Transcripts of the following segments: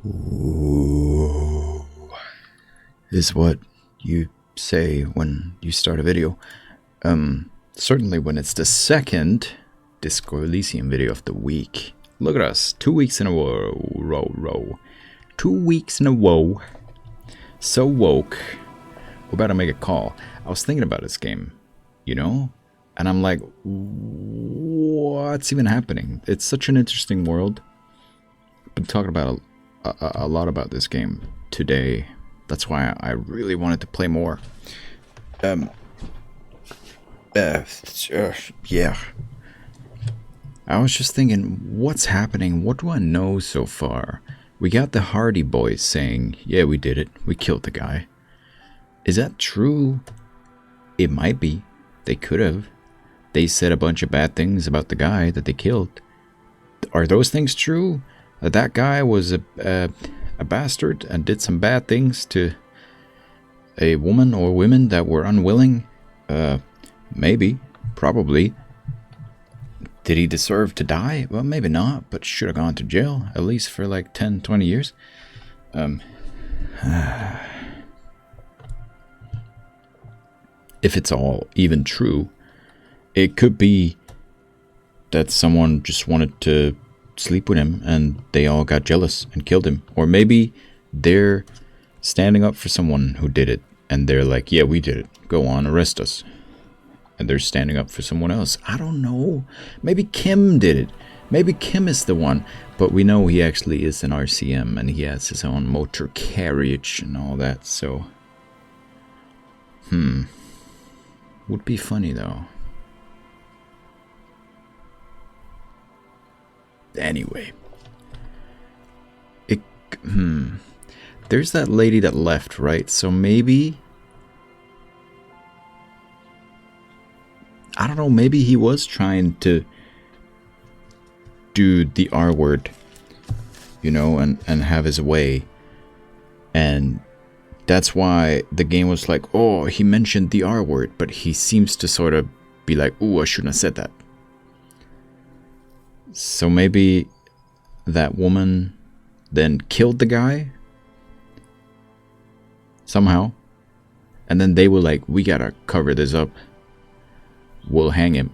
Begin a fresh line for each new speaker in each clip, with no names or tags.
Ooh, is what you say when you start a video. Certainly when it's the second Disco Elysium video of the week. Look at us, 2 weeks in a row. 2 weeks in a row. So woke. We're about to make a call. I was thinking about this game, you know? And I'm like, what's even happening? It's such an interesting world. I've been talking about a lot about this game today. That's why I really wanted to play more. Yeah. I was just thinking, what's happening? What do I know so far? We got the Hardy Boys saying, yeah, we did it. We killed the guy. Is that true? It might be. They could have. They said a bunch of bad things about the guy that they killed. Are those things true? That guy was a bastard and did some bad things to a woman or women that were unwilling? Maybe. Probably. Did he deserve to die? Well, maybe not, but should have gone to jail, at least for like 10, 20 years. If it's all even true, it could be that someone just wanted to sleep with him and they all got jealous and killed him. Or maybe they're standing up for someone who did it and they're like, yeah, we did it. Go on, arrest us. And they're standing up for someone else. I don't know. Maybe Kim did it. Maybe Kim is the one. But we know he actually is an RCM and he has his own motor carriage and all that, so... Would be funny though. Anyway. There's that lady that left, right? So maybe... I don't know, maybe he was trying to do the R word, you know, and have his way. And that's why the game was like, oh, he mentioned the R word, but he seems to sort of be like, ooh, I shouldn't have said that. So maybe that woman then killed the guy somehow. And then they were like, we gotta cover this up. We'll hang him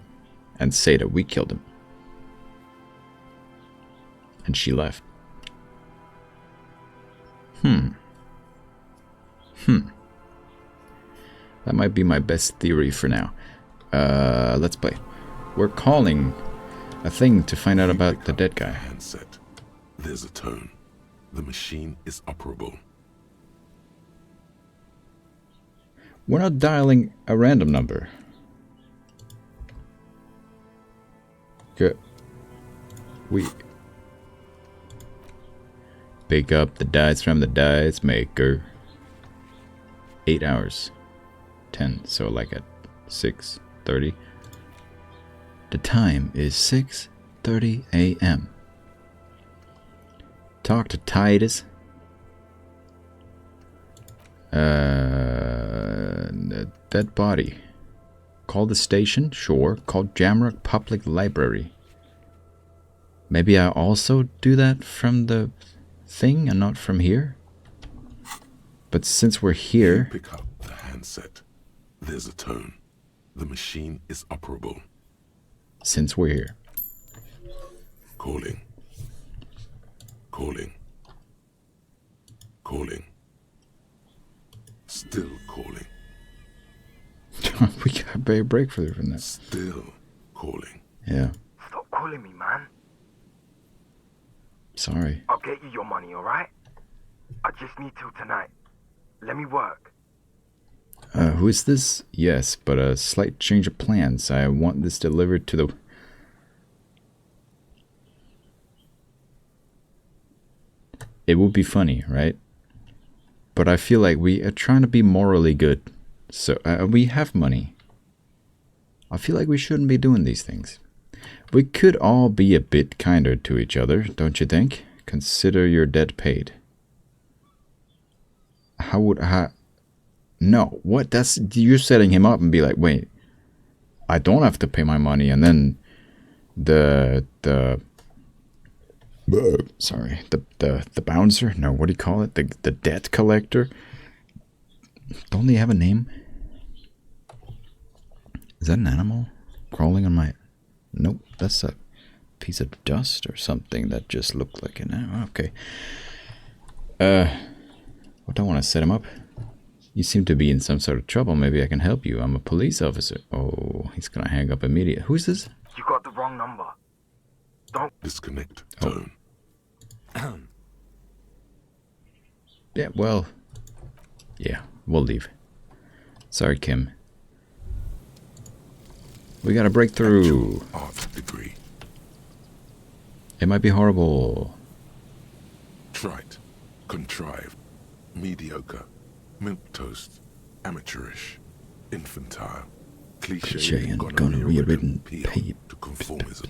and say that we killed him. And she left. That might be my best theory for now. Let's play. We're calling a thing to find out about the dead guy.
Handset. There's a tone. The machine is operable.
We're not dialing a random number. Good. We pick up the dice from the dice maker. 8 hours. 10. So like at 6:30. The time is 6:30 a.m. Talk to Titus. Dead body. Call the station? Sure. Call Jamrock Public Library. Maybe I also do that from the thing and not from here? But since we're here...
Pick up the handset. There's a tone. The machine is operable.
Since we're here.
Calling. Calling. Calling. Still calling.
We got a breakthrough from that.
Still calling.
Yeah.
Stop calling me, man.
Sorry.
I'll get you your money, alright? I just need till tonight. Let me work.
Who is this? Yes, but a slight change of plans. I want this delivered to the... It would be funny, right? But I feel like we are trying to be morally good. So, we have money. I feel like we shouldn't be doing these things. We could all be a bit kinder to each other, don't you think? Consider your debt paid. How would I... No, what? That's... You're setting him up and be like, wait, I don't have to pay my money, and then the Sorry, the bouncer? No, what do you call it? The debt collector? Don't they have a name? Is that an animal crawling on my... Nope, that's a piece of dust or something that just looked like an animal. Okay. What do I want to set him up? You seem to be in some sort of trouble. Maybe I can help you. I'm a police officer. Oh, he's gonna hang up immediately. Who's this?
You got the wrong number. Don't
Disconnect tone.
Yeah, well... Yeah, we'll leave. Sorry, Kim. We got a breakthrough.
Actual art degree.
It might be horrible.
Trite. Contrived. Mediocre. Milquetoast. Amateurish. Infantile.
Cliche and
gonorrhea-ridden
gonorrhea-ridden
to conformism.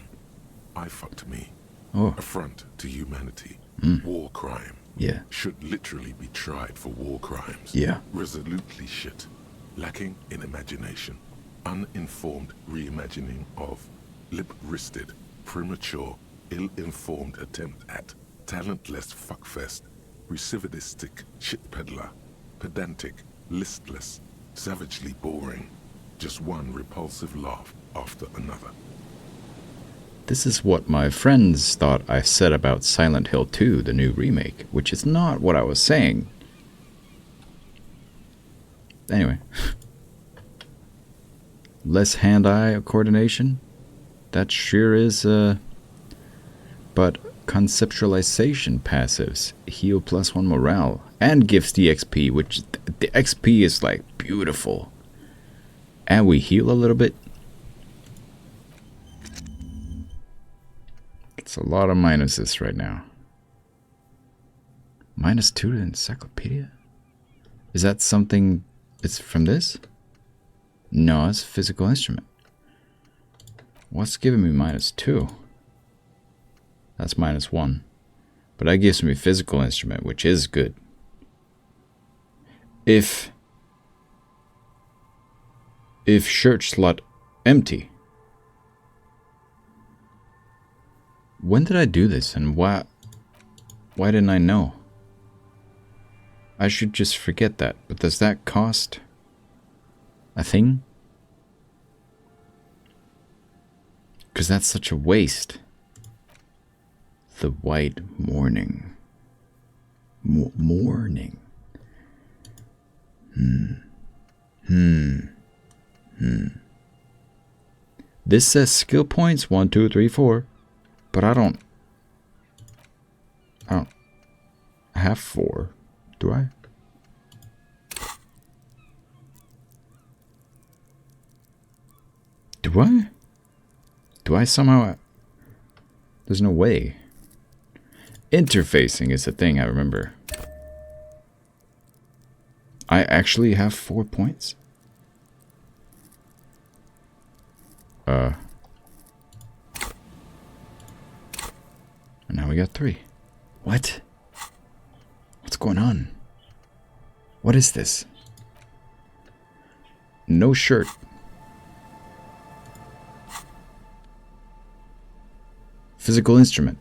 I fucked me.
Oh,
Affront to humanity. War crime.
yeah.
Should literally be tried for war crimes.
Yeah.
Resolutely shit. Lacking in imagination. Uninformed reimagining of. Lip-wristed. Premature. Ill-informed attempt at. Talentless fuckfest. Recidivistic shit peddler. Pedantic. Listless. Savagely boring. Just one repulsive laugh after another.
This is what my friends thought I said about Silent Hill 2, the new remake, which is not what I was saying. Anyway. Less hand-eye coordination? That sure is, but conceptualization passives heal +1 morale and gives the XP, which the XP is like beautiful. And we heal a little bit. It's a lot of minuses right now. -2 to the encyclopedia? Is that something... It's from this? No, it's a physical instrument. What's giving me -2? That's -1. But that gives me physical instrument, which is good. If shirt slot empty. When did I do this and why didn't I know? I should just forget that, but does that cost a thing? Because that's such a waste. The white morning. Morning. This says skill points 1, 2, 3, 4. But I don't have 4, do I? Do I? Do I somehow... There's no way. Interfacing is the thing I remember. I actually have 4 points? And now we got 3. What? What's going on? What is this? No shirt. Physical instrument.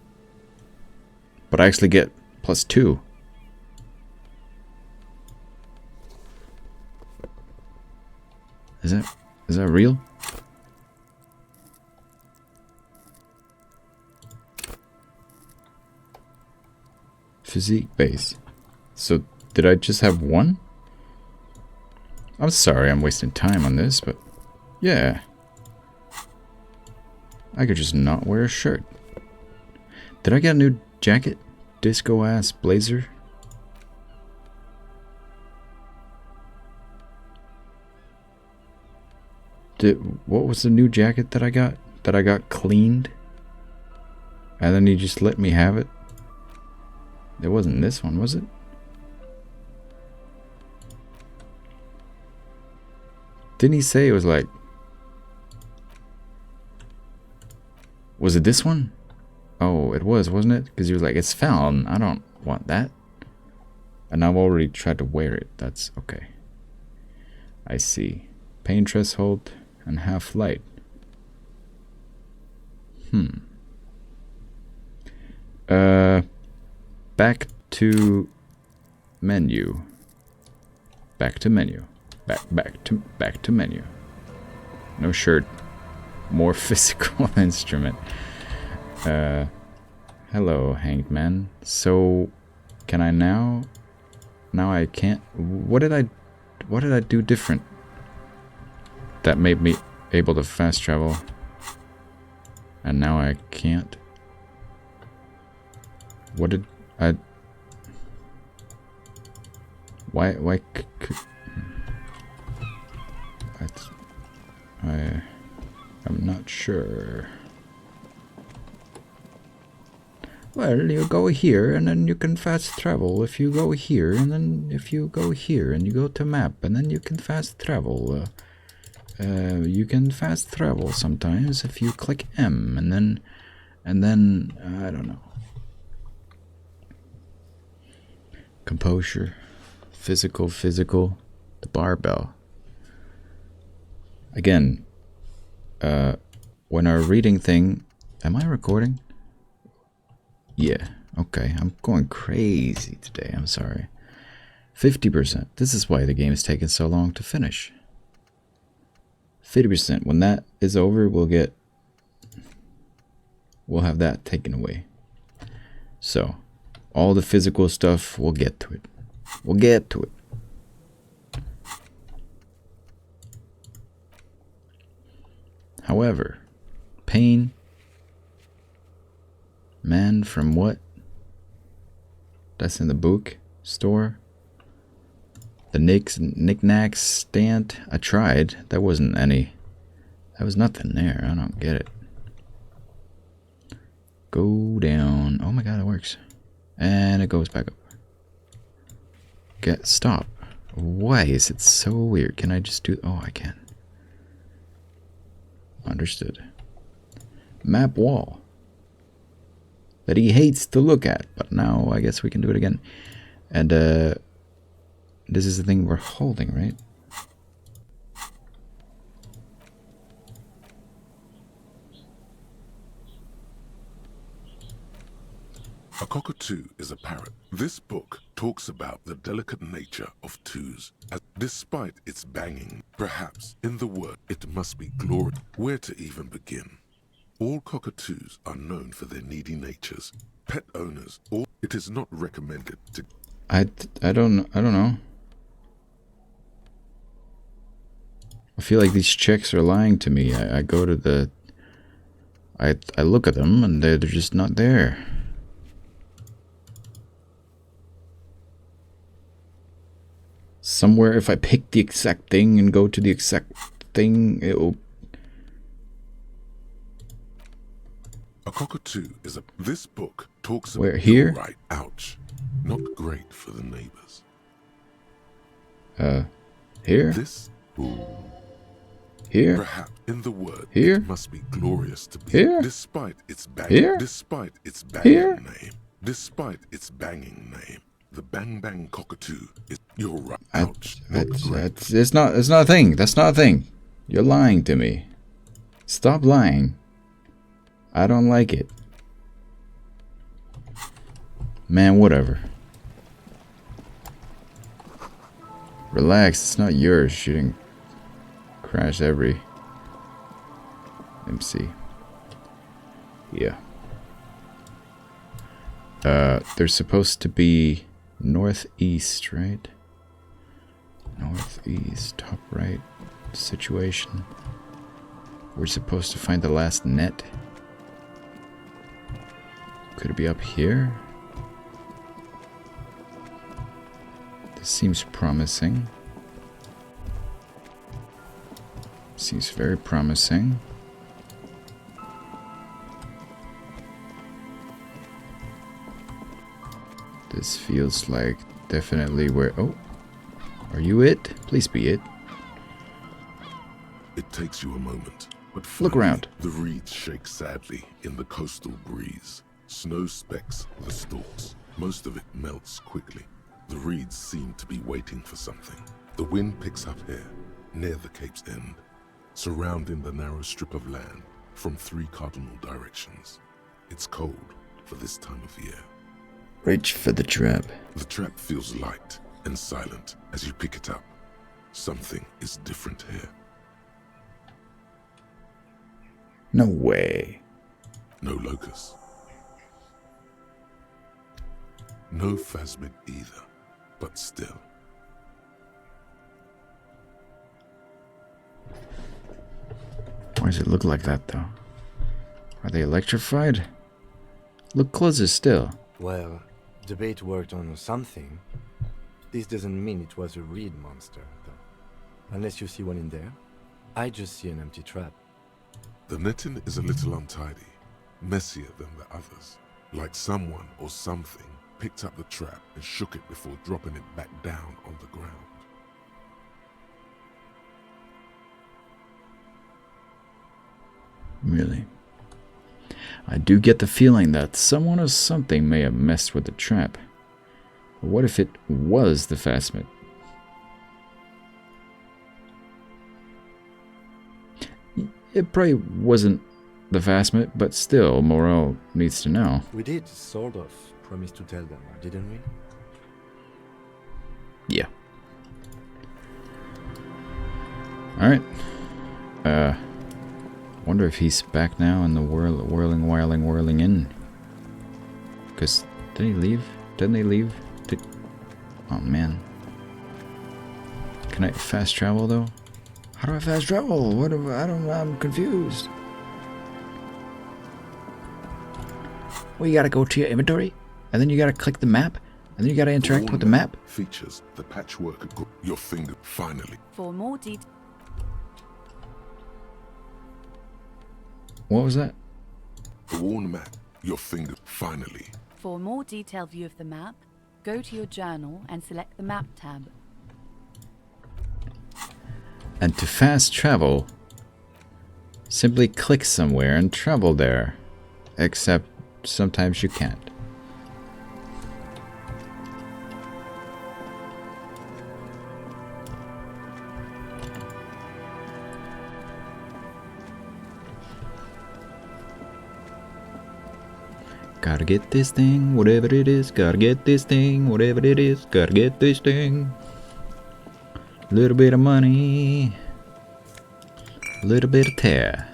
But I actually get +2. Is that real? Physique base. So did I just have 1? I'm sorry I'm wasting time on this, but yeah. I could just not wear a shirt. Did I get a new jacket? Disco ass blazer? What was the new jacket that I got? That I got cleaned? And then he just let me have it? It wasn't this one, was it? Didn't he say it was like... Was it this one? Oh, it was, wasn't it? Because he was like, it's found. I don't want that. And I've already tried to wear it. That's okay. I see. Pain threshold and half light. Back to menu. Back to menu. Back to menu. No shirt. More physical instrument. Hello, hanged man. So, can I now? Now I can't. What did I do different? That made me able to fast travel. And now I can't. What did I? Why I'm not sure. Well, you go here and then you can fast travel. If you go here and then if you go here and you go to map and then you can fast travel. You can fast travel sometimes if you click M and then I don't know. Composure, physical, the barbell. Again, when our reading thing, am I recording? Yeah, okay, I'm going crazy today, I'm sorry. 50%, this is why the game is taking so long to finish. 50%, when that is over, we'll have that taken away. So, all the physical stuff, we'll get to it. We'll get to it. However, pain, man from what? That's in the book store. The knickknacks stand. I tried. There wasn't any. There was nothing there. I don't get it. Go down. Oh my god, it works. And it goes back up. Stop. Why is it so weird? Can I just do... Oh, I can. Understood. Map wall. That he hates to look at. But now I guess we can do it again. And, this is the thing we're holding, right?
A cockatoo is a parrot. This book talks about the delicate nature of twos. As despite its banging, perhaps in the word, it must be glorious. Where to even begin? All cockatoos are known for their needy natures. Pet owners, or it is not recommended to...
I don't know. I feel like these chicks are lying to me. I go to the... I look at them and they're just not there. Somewhere if I pick the exact thing and go to the exact thing, it'll...
A cockatoo is a... This book talks
Where,
about...
here?
Right, ouch. Not great for the neighbors.
Here?
This... Ooh.
Here?
Perhaps in the word,
Here?
it must be glorious to be...
Here?
Despite its banging...
Here?
Despite its banging
Here?
name. Despite its banging name. The Bang Bang Cockatoo is... You're right. Ouch.
It's not a thing. That's not a thing. You're lying to me. Stop lying. I don't like it. Man, whatever. Relax, it's not yours. She didn't crash every MC. Yeah. They're supposed to be northeast, right? Northeast, top right situation. We're supposed to find the last net. Could it be up here? This seems promising. Seems very promising. This feels like definitely where... Oh, are you it? Please be it.
It takes you a moment, but
Look
finally,
around.
The reeds shake sadly in the coastal breeze. Snow specks the stalks. Most of it melts quickly. The reeds seem to be waiting for something. The wind picks up here, near the cape's end, surrounding the narrow strip of land from 3 cardinal directions. It's cold, for this time of year.
Reach for the trap.
The trap feels light and silent as you pick it up. Something is different here.
No way.
No locust. No phasmid either, but still.
Why does it look like that, though? Are they electrified? Look closer still.
Well, the bait worked on something. This doesn't mean it was a reed monster, though. Unless you see one in there. I just see an empty trap.
The netting is a little untidy, messier than the others. Like someone or something picked up the trap and shook it before dropping it back down on the ground.
Really? I do get the feeling that someone or something may have messed with the trap. But what if it was the phasmid? It probably wasn't the phasmid, but still, Morel needs to know.
We did sort of promise to tell them, didn't we?
Yeah. Alright. Wonder if he's back now in the whirling in. Because, did he leave? Didn't they leave? Oh, man. Can I fast travel, though? How do I fast travel? I'm confused. Well, you gotta go to your inventory, and then you gotta click the map, and then you gotta interact with the map.
Features the patchwork. Your finger finally.
For more details.
What was that?
The worn map. Your finger finally.
For a more detailed view of the map, go to your journal and select the map tab.
And to fast travel, simply click somewhere and travel there. Except sometimes you can't. Gotta get this thing, whatever it is. Gotta get this thing, whatever it is. Gotta get this thing. Little bit of money. Little bit of tear.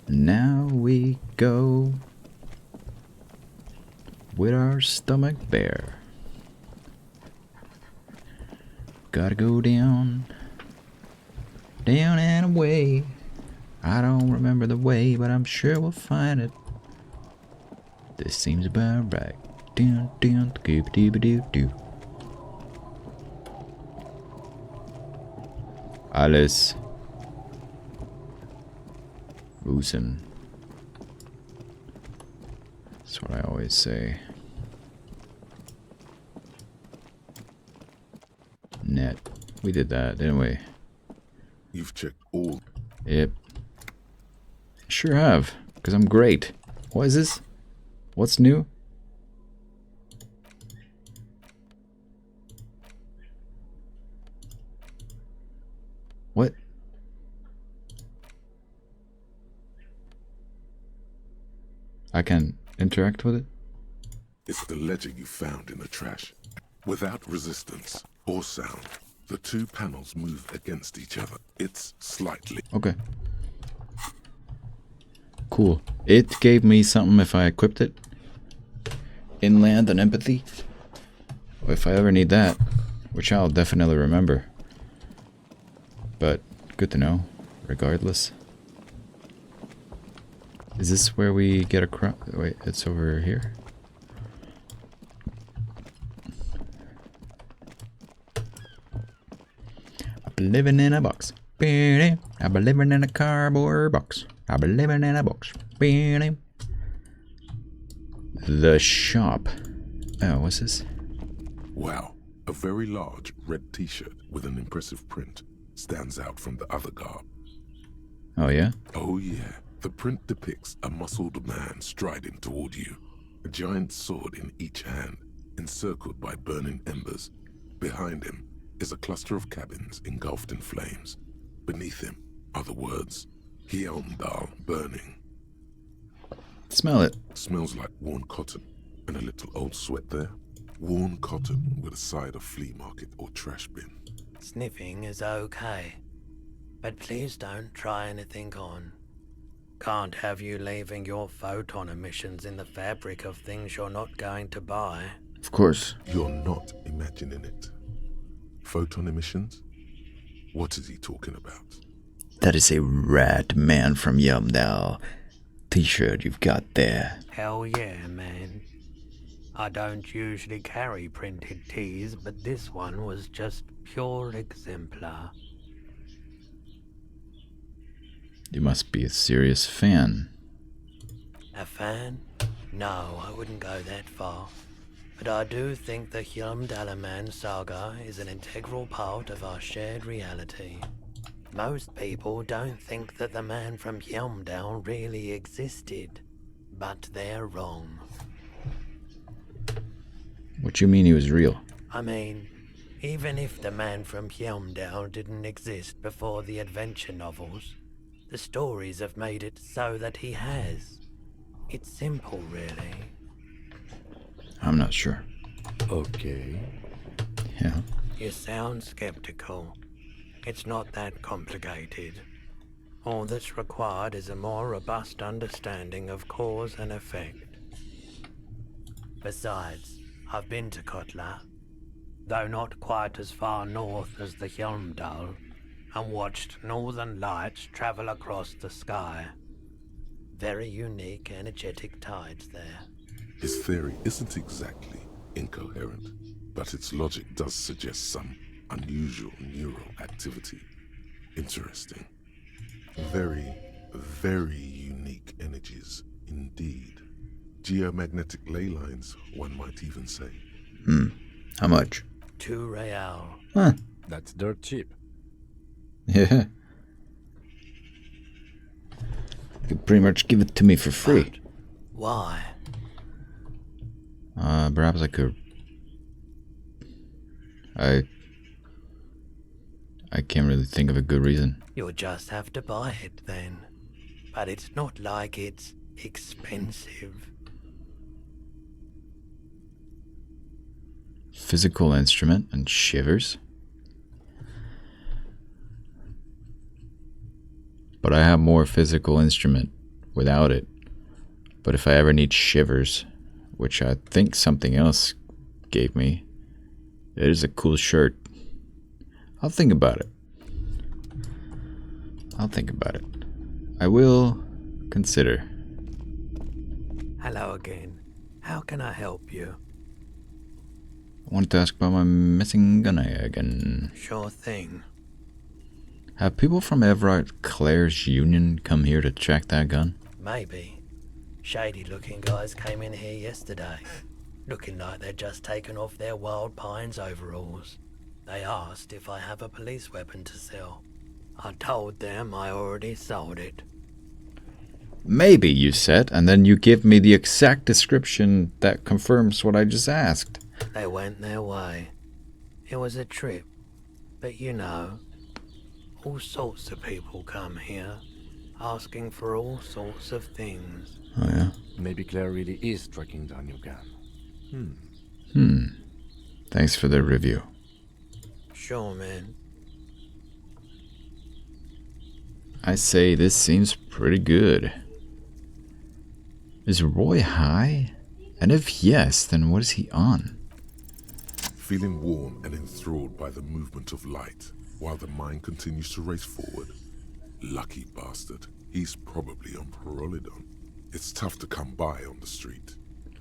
Now we go with our stomach bare. Gotta go down, down and away. I don't remember the way, but I'm sure we'll find it. This seems about right. Dun dun doo doo doo doo. Alles Elysium. That's what I always say. Net. We did that, didn't we?
You've checked all.
Yep. Sure have, because I'm great. What is this? What's new? What? I can interact with it?
It's the ledger you found in the trash. Without resistance or sound, the two panels move against each other. It's slightly.
Okay. Cool. It gave me something if I equipped it. Inland and empathy. If I ever need that, which I'll definitely remember. But good to know, regardless. Is this where we get across? Wait, it's over here. I've been living in a box. I've been living in a cardboard box. I've been living in a box. The shop. Oh, what's this?
Wow, a very large red t-shirt with an impressive print stands out from the other garb.
Oh, yeah?
Oh yeah, the print depicts a muscled man striding toward you, a giant sword in each hand, encircled by burning embers. Behind him is a cluster of cabins engulfed in flames. Beneath him are the words, Hjelmdal burning.
Smell it.
Smells like worn cotton and a little old sweat there. Worn cotton with a side of flea market or trash bin.
Sniffing is okay, but please don't try anything on. Can't have you leaving your photon emissions in the fabric of things you're not going to buy.
Of course.
You're not imagining it. Photon emissions? What is he talking about?
That is a rad man from Yumdal t-shirt you've got there.
Hell yeah, man. I don't usually carry printed tees, but this one was just pure exemplar.
You must be a serious fan.
A fan? No, I wouldn't go that far. But I do think the Hjälmdalaman saga is an integral part of our shared reality. Most people don't think that the man from Hjälmdal really existed, but they're wrong.
What you mean he was real?
I mean, even if the man from Hjälmdal didn't exist before the adventure novels, the stories have made it so that he has. It's simple, really.
I'm not sure.
Okay.
Yeah.
You sound skeptical. It's not that complicated. All that's required is a more robust understanding of cause and effect. Besides, I've been to Kotla, though not quite as far north as the Hjälmdal, and watched northern lights travel across the sky. Very unique, energetic tides there.
His theory isn't exactly incoherent, but its logic does suggest some unusual neural activity. Interesting. Very, very unique energies indeed. Geomagnetic ley lines, one might even say.
How much?
2 real.
Huh.
That's dirt cheap.
Yeah. You could pretty much give it to me for free.
But why?
Perhaps I could. I can't really think of a good reason.
You'll just have to buy it then. But it's not like it's expensive.
Physical instrument and shivers. But I have more physical instrument without it. But if I ever need shivers, which I think something else gave me, it is a cool shirt. I'll think about it. I will consider.
Hello again. How can I help you?
I wanted to ask about my missing gun again.
Sure thing.
Have people from Everett Claire's Union come here to check that gun?
Maybe. Shady looking guys came in here yesterday, looking like they'd just taken off their Wild Pines overalls. They asked if I have a police weapon to sell. I told them I already sold it.
Maybe, you said, and then you give me the exact description that confirms what I just asked.
They went their way. It was a trip. But you know, all sorts of people come here, asking for all sorts of things.
Oh, yeah?
Maybe Claire really is tracking down your gun.
Thanks for the review.
Sure, man.
I say this seems pretty good. Is Roy high? And if yes, then what is he on?
Feeling warm and enthralled by the movement of light, while the mind continues to race forward. Lucky bastard. He's probably on Pyrrolidon. It's tough to come by on the street.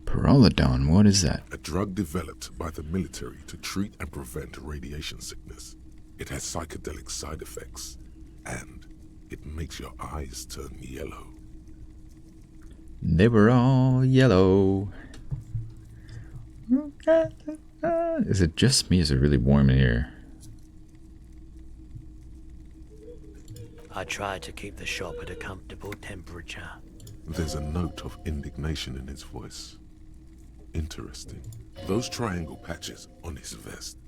Pyrrolidon, what is that?
A drug developed by the military to treat and prevent radiation sickness. It has psychedelic side effects, and it makes your eyes turn yellow.
They were all yellow. Is it just me? Is it really warm in here?
I try to keep the shop at a comfortable temperature.
There's a note of indignation in his voice. Interesting. Those triangle patches on his vest,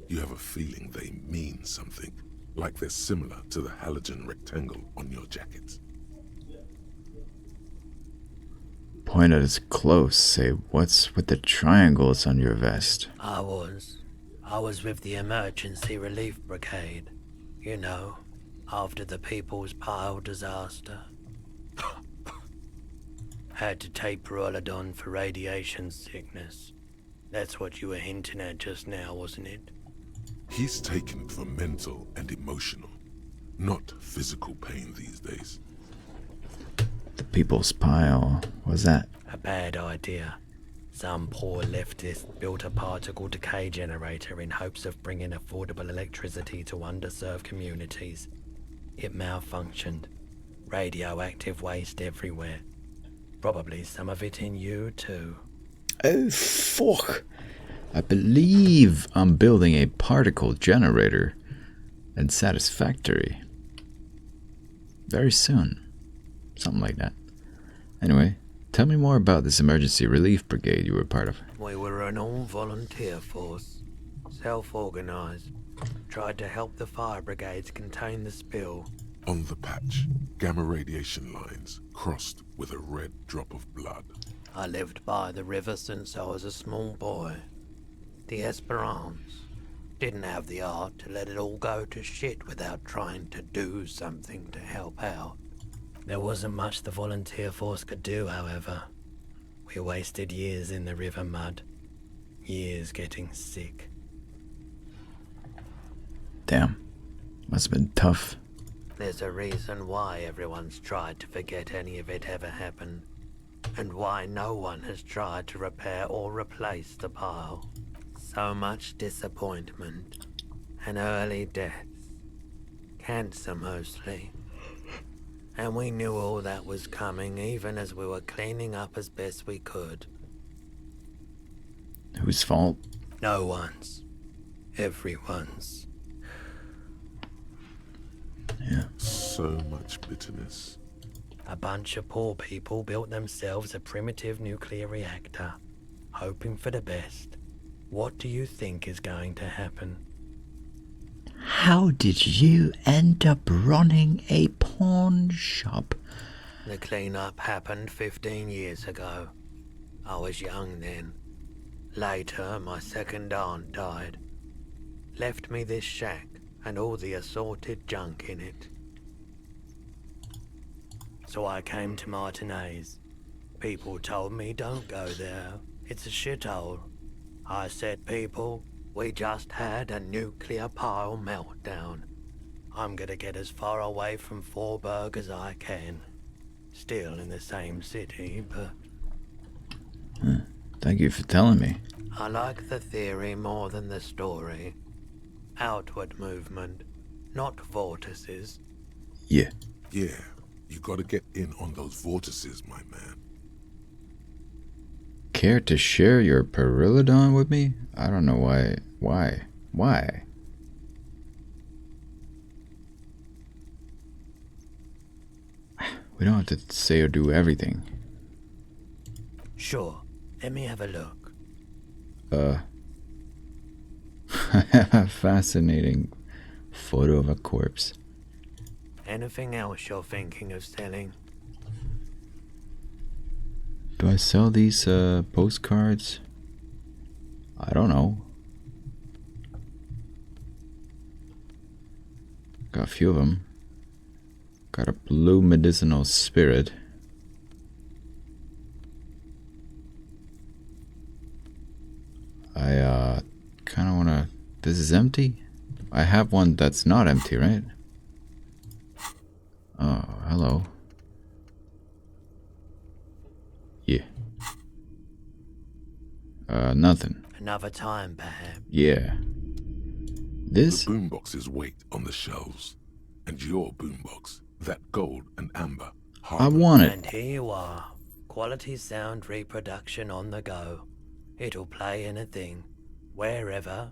you have a feeling they mean something, like they're similar to the halogen rectangle on your jacket.
Point at us close. Say, what's with the triangles on your vest?
I was with the Emergency Relief Brigade. You know, after the People's Pile disaster. Had to take Perolidon for radiation sickness. That's what you were hinting at just now, wasn't it?
He's taken it for mental and emotional, not physical pain these days.
The People's Pile. What's that?
A bad idea. Some poor leftist built a particle decay generator in hopes of bringing affordable electricity to underserved communities. It malfunctioned. Radioactive waste everywhere. Probably some of it in you too.
Oh, fuck. I believe I'm building a particle generator and satisfactory. Very soon. Something like that. Anyway, tell me more about this emergency relief brigade you were part of.
We were an all-volunteer force. Self-organized. Tried to help the fire brigades contain the spill.
On the patch, gamma radiation lines crossed with a red drop of blood.
I lived by the river since I was a small boy. The Esperance. Didn't have the art to let it all go to shit without trying to do something to help out. There wasn't much the volunteer force could do, however. We wasted years in the river mud. Years getting sick.
Damn. Must have been tough.
There's a reason why everyone's tried to forget any of it ever happened. And why no one has tried to repair or replace the pile. So much disappointment. And early deaths. Cancer mostly. And we knew all that was coming even as we were cleaning up as best we could.
Whose fault?
No one's. Everyone's.
Yeah.
So much bitterness.
A bunch of poor people built themselves a primitive nuclear reactor, hoping for the best. What do you think is going to happen?
How did you end up running a pawn shop?
The cleanup happened 15 years ago. I was young then. Later, my second aunt died. Left me this shack and all the assorted junk in it. So I came to Martinez. People told me don't go there. It's a shithole. I said, people, we just had a nuclear pile meltdown. I'm gonna get as far away from Forburg as I can. Still in the same city, but...
Thank you for telling me.
I like the theory more than the story. Outward movement, not vortices.
Yeah.
Yeah, you gotta get in on those vortices, my man.
Care to share your Perolidon with me? I don't know why. Why? We don't have to say or do everything.
Sure, let me have a look.
Fascinating photo of a corpse.
Anything else you're thinking of selling?
Do I sell these postcards? I don't know. Got a few of them. Got a blue medicinal spirit. I kind of want to... This is empty? I have one that's not empty, right? Oh, hello. Yeah. Nothing.
Another time, perhaps.
Yeah. This?
The boomboxes wait on the shelves. And your boombox, that gold and amber.
I want it.
And here you are. Quality sound reproduction on the go. It'll play anything, wherever.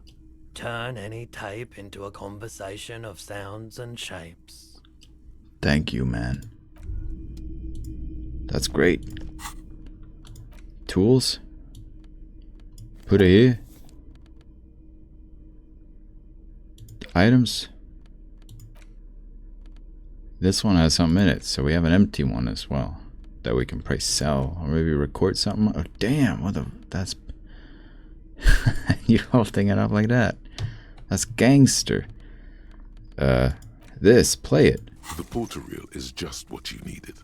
Turn any tape into a conversation of sounds and shapes.
Thank you, man. That's great. Tools? Put it here. Items? This one has something in it, so we have an empty one as well. that we can probably sell, or maybe record something. Oh damn! What the? That's you holding it up like that? That's gangster. Play it.
The porter reel is just what you needed.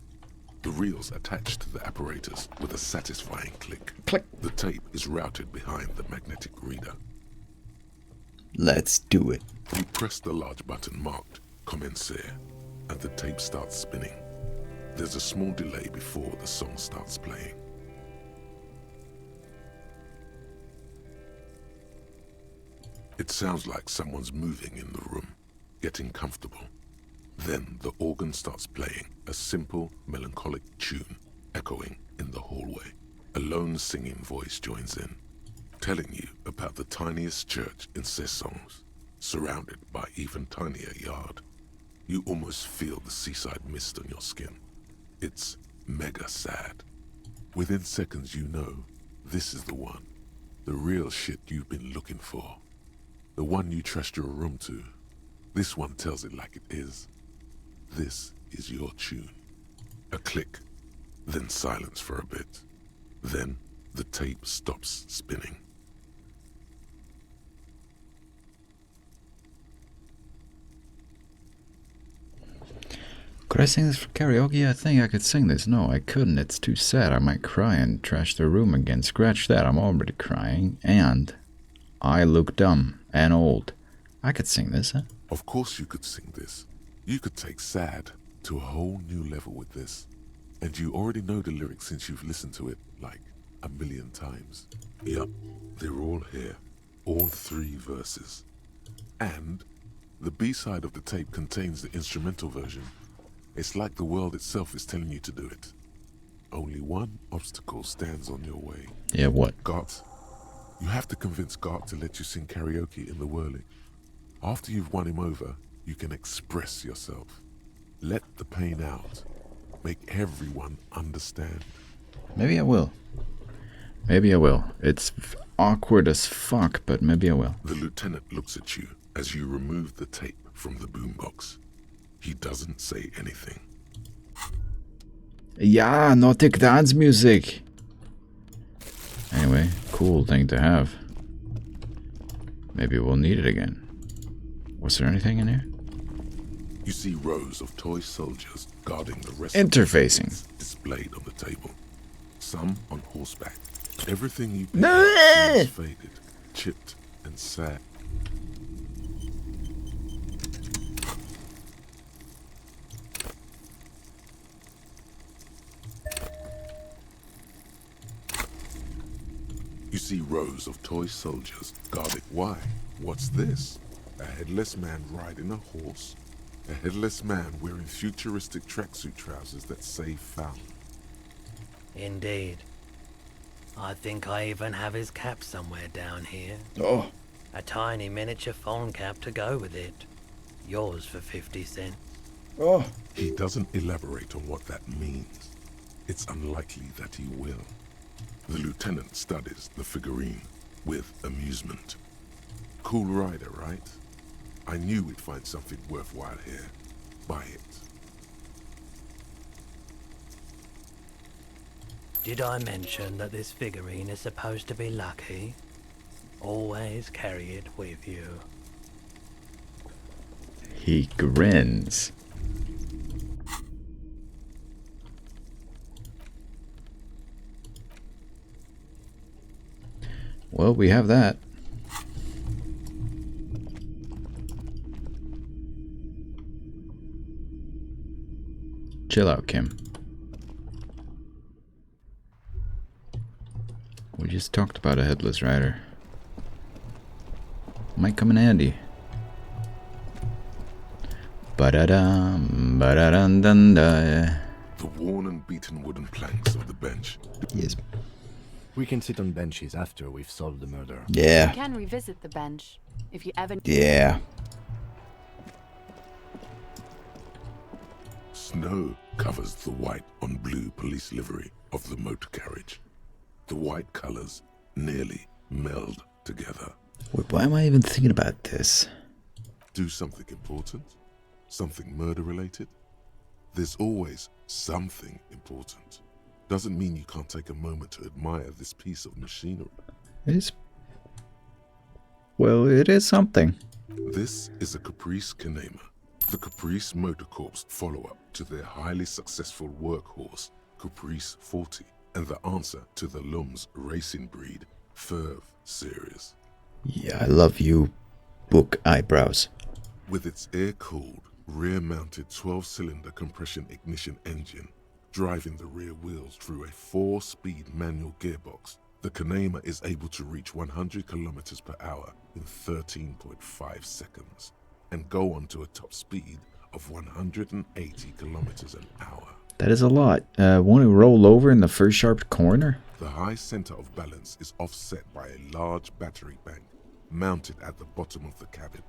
The reel's attached to the apparatus with a satisfying click.
Click.
The tape is routed behind the magnetic reader.
Let's do it.
You press the large button marked Commencer, and the tape starts spinning. There's a small delay before the song starts playing. It sounds like someone's moving in the room, getting comfortable. Then the organ starts playing a simple, melancholic tune echoing in the hallway. A lone singing voice joins in, telling you about the tiniest church in Cessons, surrounded by even tinier yard. You almost feel the seaside mist on your skin. It's mega sad. Within seconds you know this is the one, the real shit you've been looking for. The one you trust your room to. This one tells it like it is. This is your tune. A click, then silence for a bit. Then the tape stops spinning.
Could I sing this for karaoke? I think I could sing this. No, I couldn't. It's too sad. I might cry and trash the room again. Scratch that. I'm already crying. And I look dumb and old. I could sing this, huh?
Of course you could sing this. You could take sad to a whole new level with this. And you already know the lyrics since you've listened to it like 1,000,000 times. Yup, they're all here. All 3 verses. And the B-side of the tape contains the instrumental version. It's like the world itself is telling you to do it. Only one obstacle stands on your way.
Yeah, what?
Gart. You have to convince Gart to let you sing karaoke in the whirling. After you've won him over, you can express yourself. Let the pain out. Make everyone understand.
Maybe I will. Maybe I will. It's awkward as fuck, but maybe I will.
The lieutenant looks at you as you remove the tape from the boombox. He doesn't say anything.
Yeah, Nautic dance music. Anyway, cool thing to have. Maybe we'll need it again. Was there anything in here?
You see rows of toy soldiers guarding the rest
Interfacing.
of the displayed on the table. Some on horseback. Everything you pick
No!
up seems faded, chipped, and sad. You see rows of toy soldiers guarding. Why? What's this? A headless man riding a horse? A headless man wearing futuristic tracksuit trousers that say found.
Indeed. I think I even have his cap somewhere down here.
Oh.
A tiny miniature phone cap to go with it. Yours for 50 cents.
Oh.
He doesn't elaborate on what that means. It's unlikely that he will. The lieutenant studies the figurine with amusement. Cool rider, right? I knew we'd find something worthwhile here. Buy it.
Did I mention that this figurine is supposed to be lucky? Always carry it with you.
He grins. Well, we have that. Chill out, Kim. We just talked about a headless rider. Might come in handy. Ba-da-dum, ba-da-dum-dum-da.
The worn and beaten wooden planks of the bench.
Yes.
We can sit on benches after we've solved the murder.
You
Yeah.
can revisit the bench if you ever.
Yeah.
Snow covers the white on blue police livery of the motor carriage. The white colors nearly meld together.
Wait, why am I even thinking about this?
Do something important? Something murder related? There's always something important. doesn't mean you can't take a moment to admire this piece of machinery.
It is. Well, it is something.
This is a Caprice Kanema, the Caprice Motor Corps follow-up to their highly successful workhorse, Caprice 40, and the answer to the Lum's racing breed, Ferv series.
Yeah, I love you, book eyebrows.
With its air-cooled, rear-mounted 12-cylinder compression ignition engine, driving the rear wheels through a 4-speed manual gearbox, the Kanema is able to reach 100 kilometers per hour in 13.5 seconds and go on to a top speed of 180 kilometers an hour.
That is a lot. Won't it roll over in the first sharp corner?
The high center of balance is offset by a large battery bank mounted at the bottom of the cabin,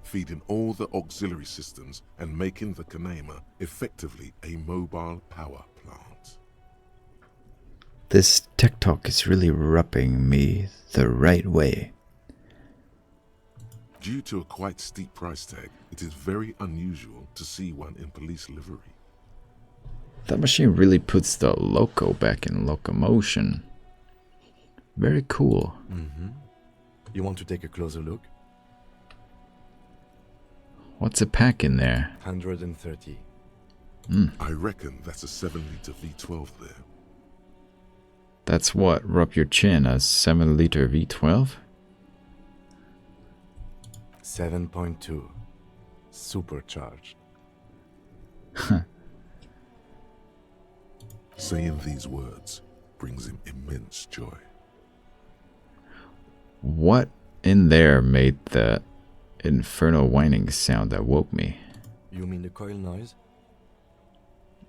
feeding all the auxiliary systems and making the Kanema effectively a mobile power plant.
This tech talk is really rubbing me the right way.
Due to a quite steep price tag, it is very unusual to see one in police livery.
That machine really puts the loco back in locomotion. Very cool.
Mm-hmm. You want to take a closer look?
What's a pack in there?
130.
I reckon that's a 7-liter V12 there.
That's what? Rub your chin, a 7-liter V12?
7.2. Supercharged.
Saying these words brings him immense joy.
What in there made the infernal whining sound that woke me?
You mean the coil noise?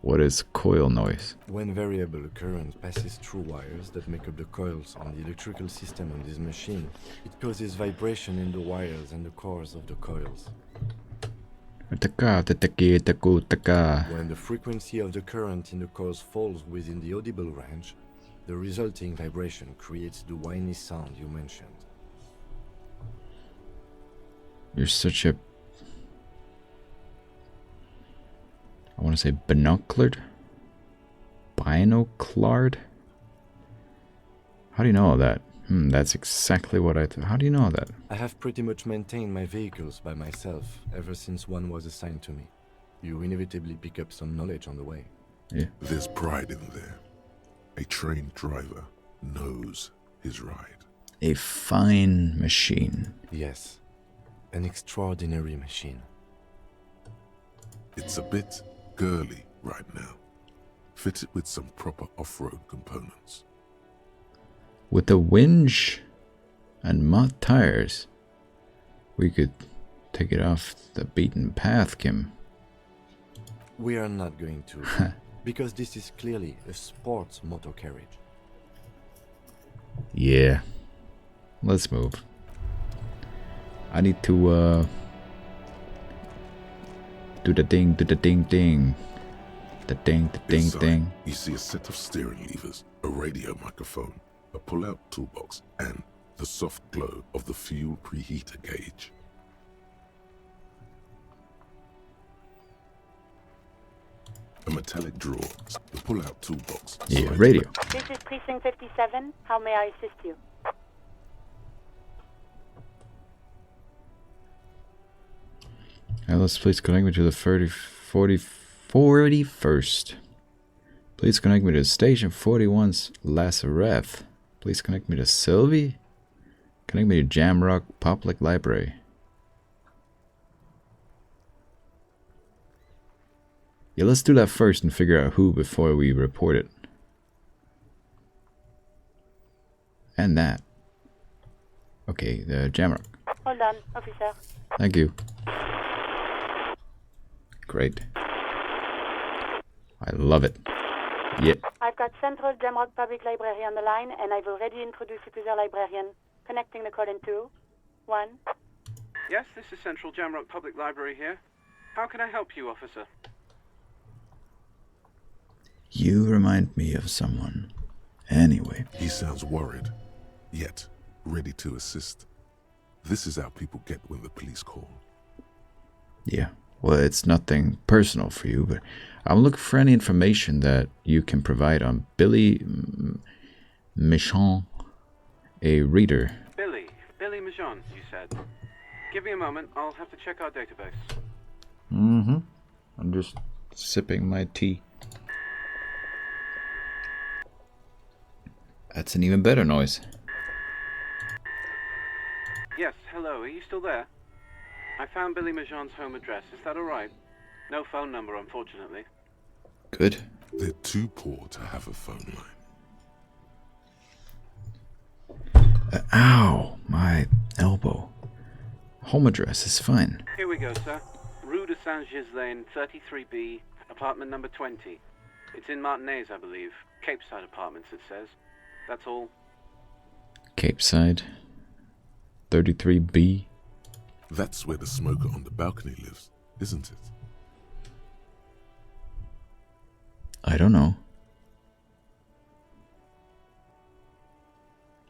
What is coil noise?
When variable current passes through wires that make up the coils on the electrical system on this machine, it causes vibration in the wires and the cores of the coils. When the frequency of the current in the coils falls within the audible range, the resulting vibration creates the whiny sound you mentioned.
You're such a... I want to say binoculared? Binoculared? How do you know all that? That's exactly what I thought. How do you know that?
I have pretty much maintained my vehicles by myself ever since one was assigned to me. You inevitably pick up some knowledge on the way.
Yeah.
There's pride in there. A trained driver knows his ride.
A fine machine.
Yes, an extraordinary machine.
It's a bit girly right now, fitted with some proper off-road components.
With a winch and mud tires, we could take it off the beaten path, Kim.
We are not going to, because this is clearly a sports motor carriage.
Yeah. Let's move. I need to do the ding, The ding,
Inside,
ding.
you see a set of steering levers, a radio microphone, a pull-out toolbox, and the soft glow of the fuel preheater gauge. A metallic drawer, the pull-out toolbox.
Yeah,
side
radio.
This is Precinct 57. How may I assist you?
Alice, please connect me to the 41st. Please connect me to Station 41's Lazareth. Please connect me to Sylvie. Connect me to Jamrock Public Library. Yeah, let's do that first and figure out who before we report it. And that. Okay, the Jamrock.
Hold on, officer.
Thank you. Great. I love it. Yeah.
I've got Central Jamrock Public Library on the line, and I've already introduced you to their librarian. Connecting the call in 2, 1.
Yes, this is Central Jamrock Public Library here. How can I help you, officer?
You remind me of someone. Anyway.
He sounds worried, yet ready to assist. This is how people get when the police call.
Yeah. Well, it's nothing personal for you, but I'm looking for any information that you can provide on Billy Michon, a reader.
Billy Majon, you said. Give me a moment, I'll have to check our database.
Mm-hmm. I'm just sipping my tea. That's an even better noise.
Yes, hello, are you still there? I found Billy Majon's home address, is that alright? No phone number, unfortunately.
Good.
They're too poor to have a phone line.
Ow, my elbow. Home address is fine.
Here we go, sir. Rue de Saint-Ghislain, 33B, apartment number 20. It's in Martinez, I believe. Cape Side Apartments, it says. That's all.
Cape Side, 33B.
That's where the smoker on the balcony lives, isn't it?
I don't know.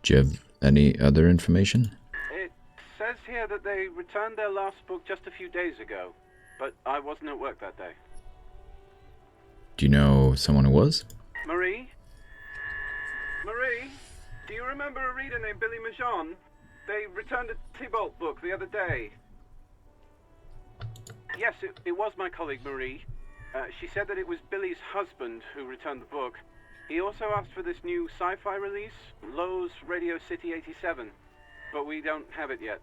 Do you have any other information?
It says here that they returned their last book just a few days ago, but I wasn't at work that day.
Do you know someone who was?
Marie? Marie? Do you remember a reader named Billy Majon? They returned a Tybalt book the other day. Yes, it was my colleague Marie. She said that it was Billy's husband who returned the book. He also asked for this new sci-fi release, Lowe's Radio City 87, but we don't have it yet.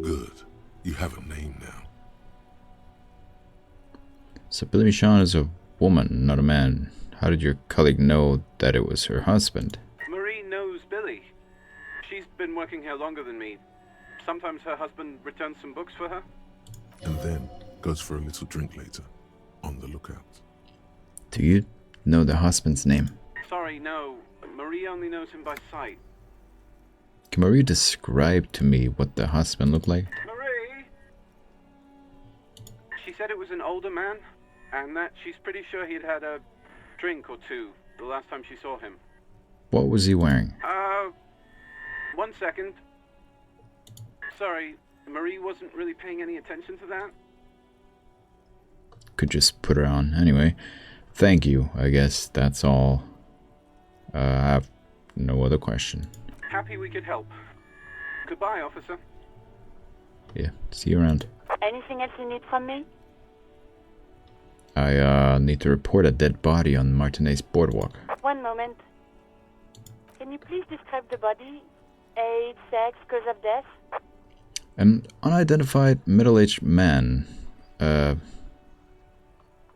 Good. You have a name now.
So Billy Michon is a woman, not a man. How did your colleague know that it was her husband?
Marie knows Billy. She's been working here longer than me. Sometimes her husband returns some books for her.
And then goes for a little drink later. On the lookout.
Do you know the husband's name?
Sorry, no. Marie only knows him by sight.
Can Marie describe to me what the husband looked like?
Marie? She said it was an older man, and that she's pretty sure he'd had a drink or two the last time she saw him.
What was he wearing?
1 second. Sorry, Marie wasn't really paying any attention to that.
Could just put her on. Anyway, thank you. I guess that's all. I have no other question.
Happy we could help. Goodbye, officer.
Yeah, see you around.
Anything else you need from me?
I need to report a dead body on Martinez Boardwalk.
One moment. Can you please describe the body? Age, sex, cause of death?
An unidentified middle-aged man.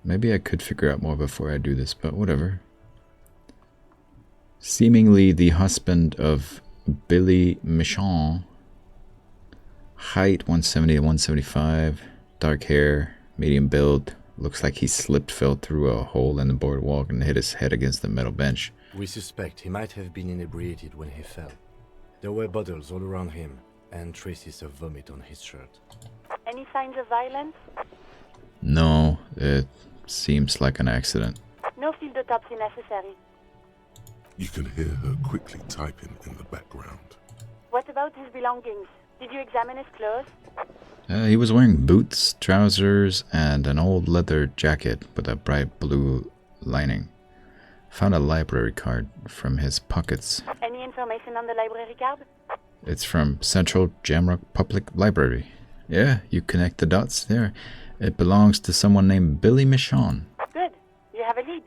Maybe I could figure out more before I do this, but whatever. Seemingly the husband of Billy Michon. Height 170 to 175. Dark hair, medium build. Looks like he slipped, fell through a hole in the boardwalk and hit his head against the metal bench.
We suspect he might have been inebriated when he fell. There were bottles all around him, and traces of vomit on his shirt.
Any signs of violence?
No, it seems like an accident.
No field autopsy necessary.
You can hear her quickly typing in the background.
What about his belongings? Did you examine his clothes?
He was wearing boots, trousers, and an old leather jacket with a bright blue lining. Found a library card from his pockets.
Any information on the library card?
It's from Central Jamrock Public Library. Yeah, you connect the dots there. It belongs to someone named Billy Michon.
Good. You have a lead.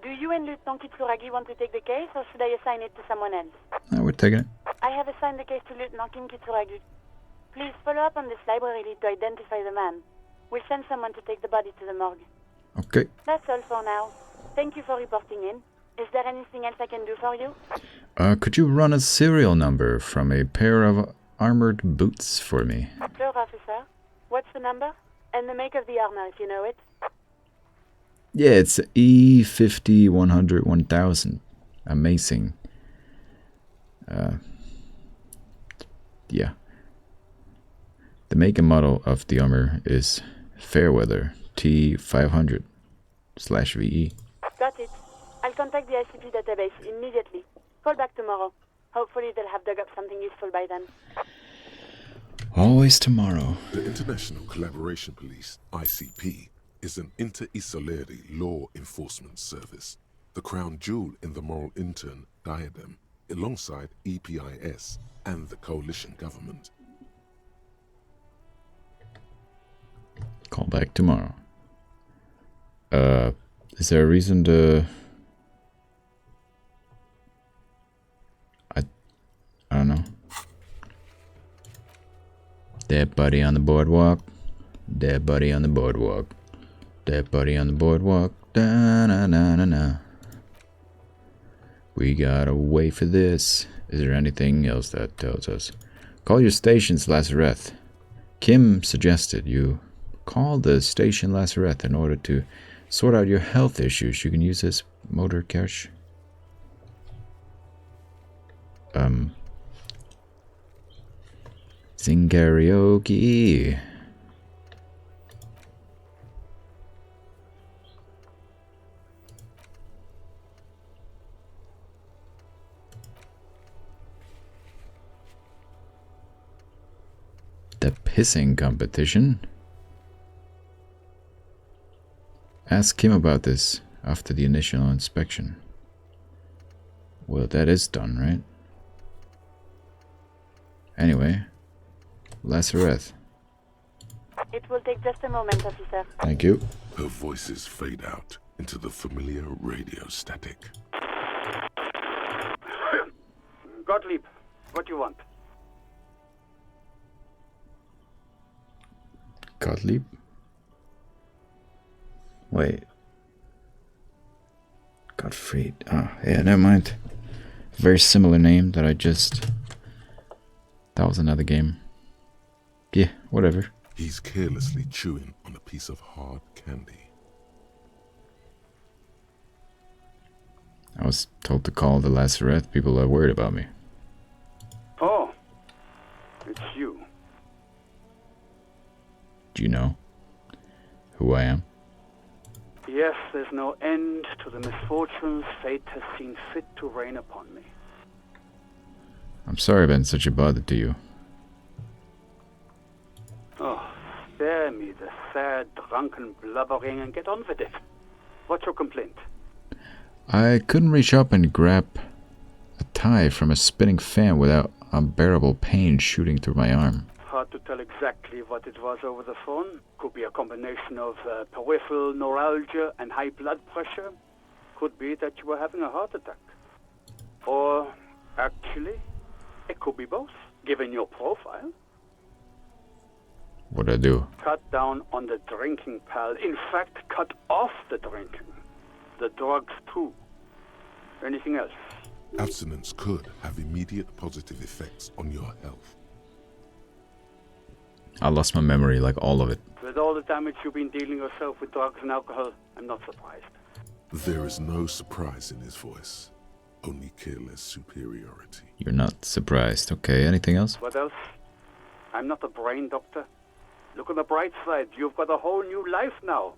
Do you and Lieutenant Kitsuragi want to take the case, or should I assign it to someone else?
We're taking it.
I have assigned the case to Lieutenant Kitsuragi. Please follow up on this library lead to identify the man. We'll send someone to take the body to the morgue.
Okay.
That's all for now. Thank you for reporting in. Is there anything else I can do for you?
Could you run a serial number from a pair of armored boots for me?
Sure, officer. What's the number? And the make of the armor, if you know it.
Yeah, it's E50 100 1000. Amazing. Yeah. The make and model of the armor is Fairweather T500/VE.
Got it. I'll contact the ICP database immediately. Call back tomorrow. Hopefully they'll have dug up something useful by then.
Always tomorrow.
The International Collaboration Police, ICP, is an inter-Isolari law enforcement service, the crown jewel in the moral intern diadem, alongside EPIS and the coalition government.
Call back tomorrow. Is there a reason to... I don't know. Dead buddy on the boardwalk. Dead buddy on the boardwalk. Dead buddy on the boardwalk. Da na na na na. We gotta wait for this. Is there anything else that tells us? Call your station's Lazareth. Kim suggested you call the station Lazareth in order to sort out your health issues. You can use this motor cache. Sing karaoke. The pissing competition. Ask him about this after the initial inspection. Well, that is done, right? Anyway, Lazareth.
It will take just a moment, officer.
Thank you.
Her voices fade out into the familiar radio static.
Gottlieb, what do you want?
Gottlieb? Wait. Gottfried. Ah, yeah, never mind. Very similar name that I just... That was another game. Yeah, whatever.
He's carelessly chewing on a piece of hard candy.
I was told to call the Lazareth. People are worried about me.
Oh, it's you.
Do you know who I am?
Yes, there's no end to the misfortunes fate has seen fit to rain upon me.
I'm sorry I've been such a bother to you.
Oh, spare me the sad, drunken blubbering and get on with it. What's your complaint?
I couldn't reach up and grab a tie from a spinning fan without unbearable pain shooting through my arm.
Hard to tell exactly what it was over the phone. Could be a combination of peripheral neuralgia and high blood pressure. Could be that you were having a heart attack. Or, actually, it could be both, given your profile.
What'd I do?
Cut down on the drinking, pal. In fact, cut off the drinking. The drugs, too. Anything else?
Abstinence could have immediate positive effects on your health.
I lost my memory, like all of it.
With all the damage you've been dealing yourself with drugs and alcohol, I'm not surprised.
There is no surprise in his voice, only careless superiority.
You're not surprised. Okay, anything else?
What else? I'm not a brain doctor. Look on the bright side. You've got a whole new life now.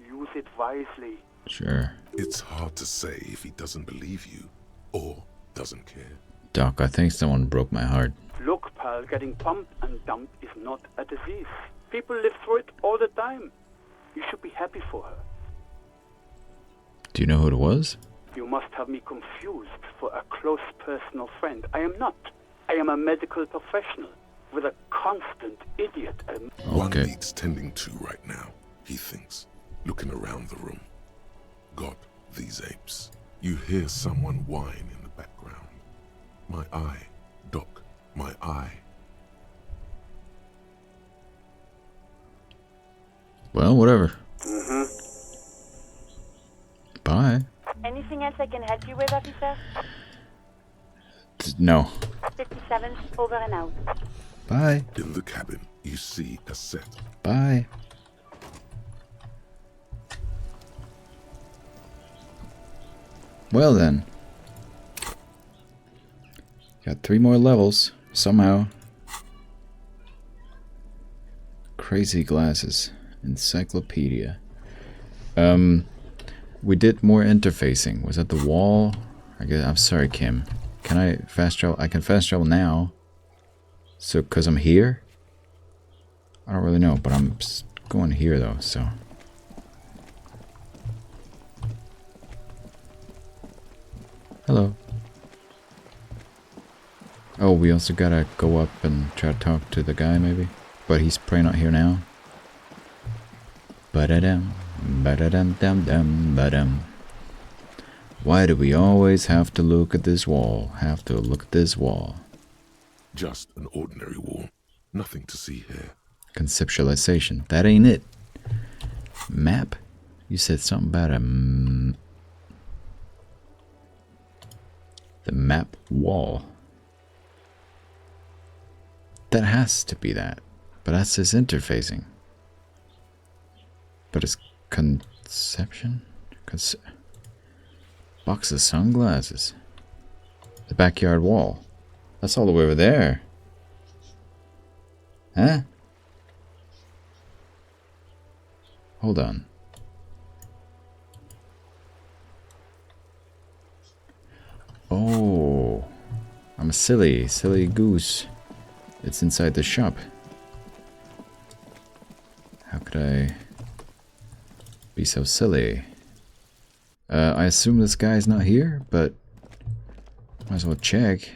Use it wisely.
Sure.
It's hard to say if he doesn't believe you or doesn't care.
Doc, I think someone broke my heart.
Look, pal, getting pumped and dumped is not a disease. People live through it all the time. You should be happy for her.
Do you know who it was?
You must have me confused for a close personal friend. I am not. I am a medical professional with a constant idiot.
One needs tending to right now, he thinks, looking around the room. God, these apes. You hear someone whine in the background. My eye, Doc, my eye.
Well, whatever. Bye.
Anything else I can help you with, officer?
No.
57, over and out.
Bye.
In the cabin, you see a set.
Bye. Well then. Got 3 more levels, somehow. Crazy glasses. Encyclopedia. We did more interfacing. Was that the wall? I guess, I'm sorry, Kim. Can I fast travel? I can fast travel now. So, because I'm here? I don't really know, but I'm going here though, so. Hello. Oh, we also gotta go up and try to talk to the guy, maybe? But he's probably not here now. Ba-da-dum, ba-da-dum-dum-dum, ba-dum. Why do we always have to look at this wall? Have to look at this wall.
Just an ordinary wall. Nothing to see here.
Conceptualization. That ain't it. Map? You said something about the map wall. That has to be that. But that's his interfacing. But it's conception? Box of sunglasses. The backyard wall. That's all the way over there. Huh? Hold on. Oh. I'm a silly goose. It's inside the shop. How could I be so silly? I assume this guy's not here, but might as well check.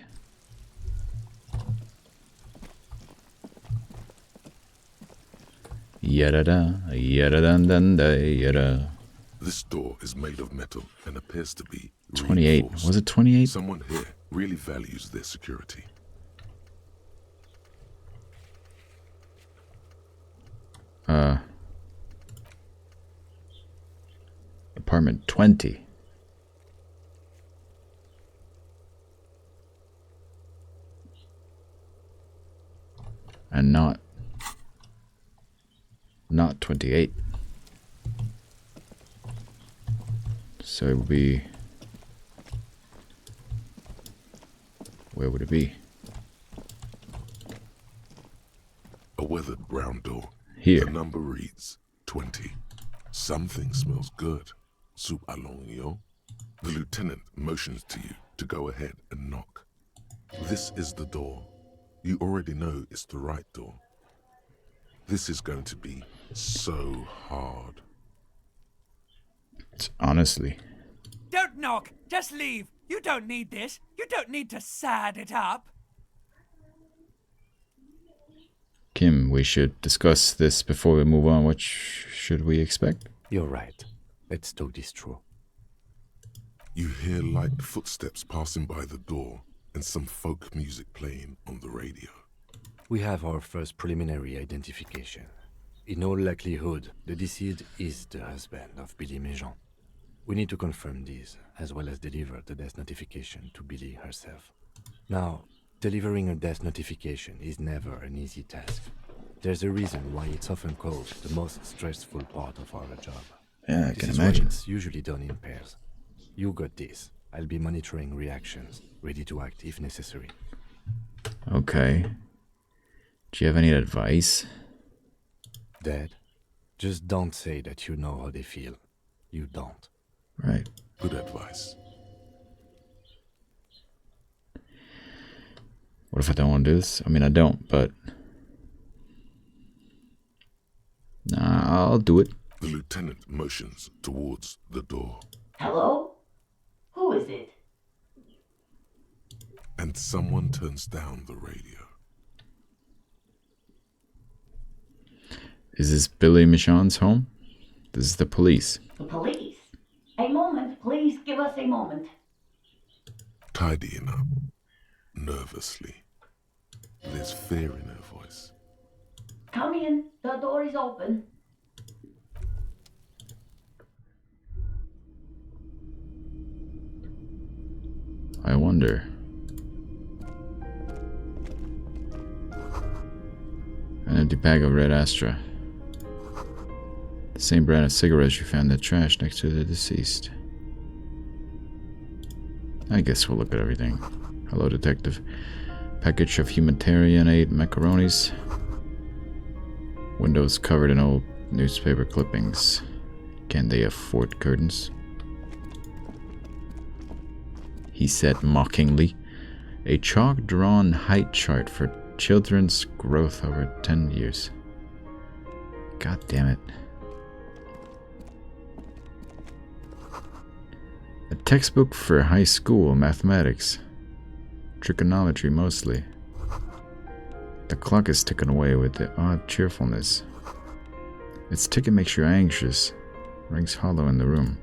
Yada-da, yada-dun-dun-da, yada.
This door is made of metal and appears to be
28.
reinforced.
Was it 28?
Someone here really values their security.
Apartment 20. And not 28. So it would be, where would it be?
A weathered brown door.
Here.
The number reads 20. Something smells good. Soup allong yo. The lieutenant motions to you to go ahead and knock. This is the door. You already know it's the right door. This is going to be so hard.
Honestly.
Don't knock! Just leave! You don't need this! You don't need to sad it up!
Kim, we should discuss this before we move on. What should we expect?
You're right. Let's talk this through.
You hear light footsteps passing by the door and some folk music playing on the radio.
We have our first preliminary identification. In all likelihood, the deceased is the husband of Billy Méjean. We need to confirm this, as well as deliver the death notification to Billy herself. Now, delivering a death notification is never an easy task. There's a reason why it's often called the most stressful part of our job.
Yeah, I
This
can
is
imagine.
why it's usually done in pairs. You got this. I'll be monitoring reactions, ready to act if necessary.
Okay. Do you have any advice?
Dad, just don't say that you know how they feel. You don't.
Right.
Good advice.
What if I don't want to do this? I mean, I don't, but... Nah, I'll do it.
The lieutenant motions towards the door.
Hello? Who is it?
And someone turns down the radio.
Is this Billy Michon's home? This is the police.
The police? A moment, please give us a moment.
Tidying up, nervously. There's fear in her voice.
Come in, the door is open.
I wonder. An empty bag of red Astra. The same brand of cigarettes you found in the trash next to the deceased. I guess we'll look at everything. Hello, detective. Package of humanitarian aid macaronis. Windows covered in old newspaper clippings. Can they afford curtains? he said mockingly. A chalk-drawn height chart for children's growth over 10 years. God damn it. A textbook for high school mathematics. Trigonometry mostly. The clock is ticking away with the odd cheerfulness. Its ticking makes you anxious. Rings hollow in the room.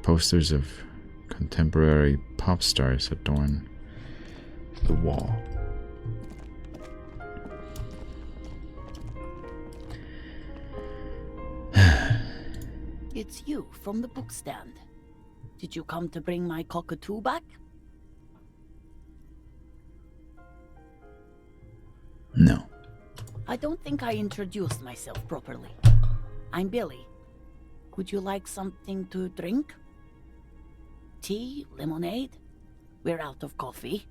Posters of contemporary pop stars adorn the wall.
It's you from the book stand. Did you come to bring my cockatoo back?
No.
I don't think I introduced myself properly. I'm Billy. Would you like something to drink? Tea? Lemonade? We're out of coffee.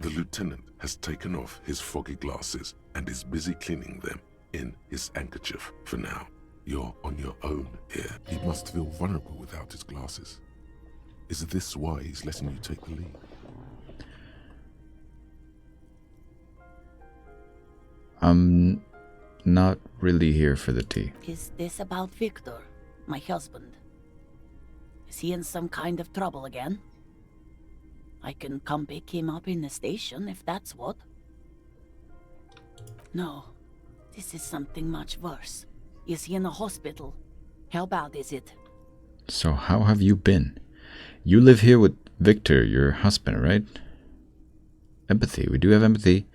The lieutenant has taken off his foggy glasses and is busy cleaning them in his handkerchief for now. You're on your own here. He must feel vulnerable without his glasses. Is this why he's letting you take the lead?
I'm not really here for the tea.
Is this about Victor, my husband? Is he in some kind of trouble again? I can come pick him up in the station if that's what. No, this is something much worse. Is he in the hospital? How bad is it?
So how have you been? You live here with Victor, your husband, right? Empathy. We do have empathy.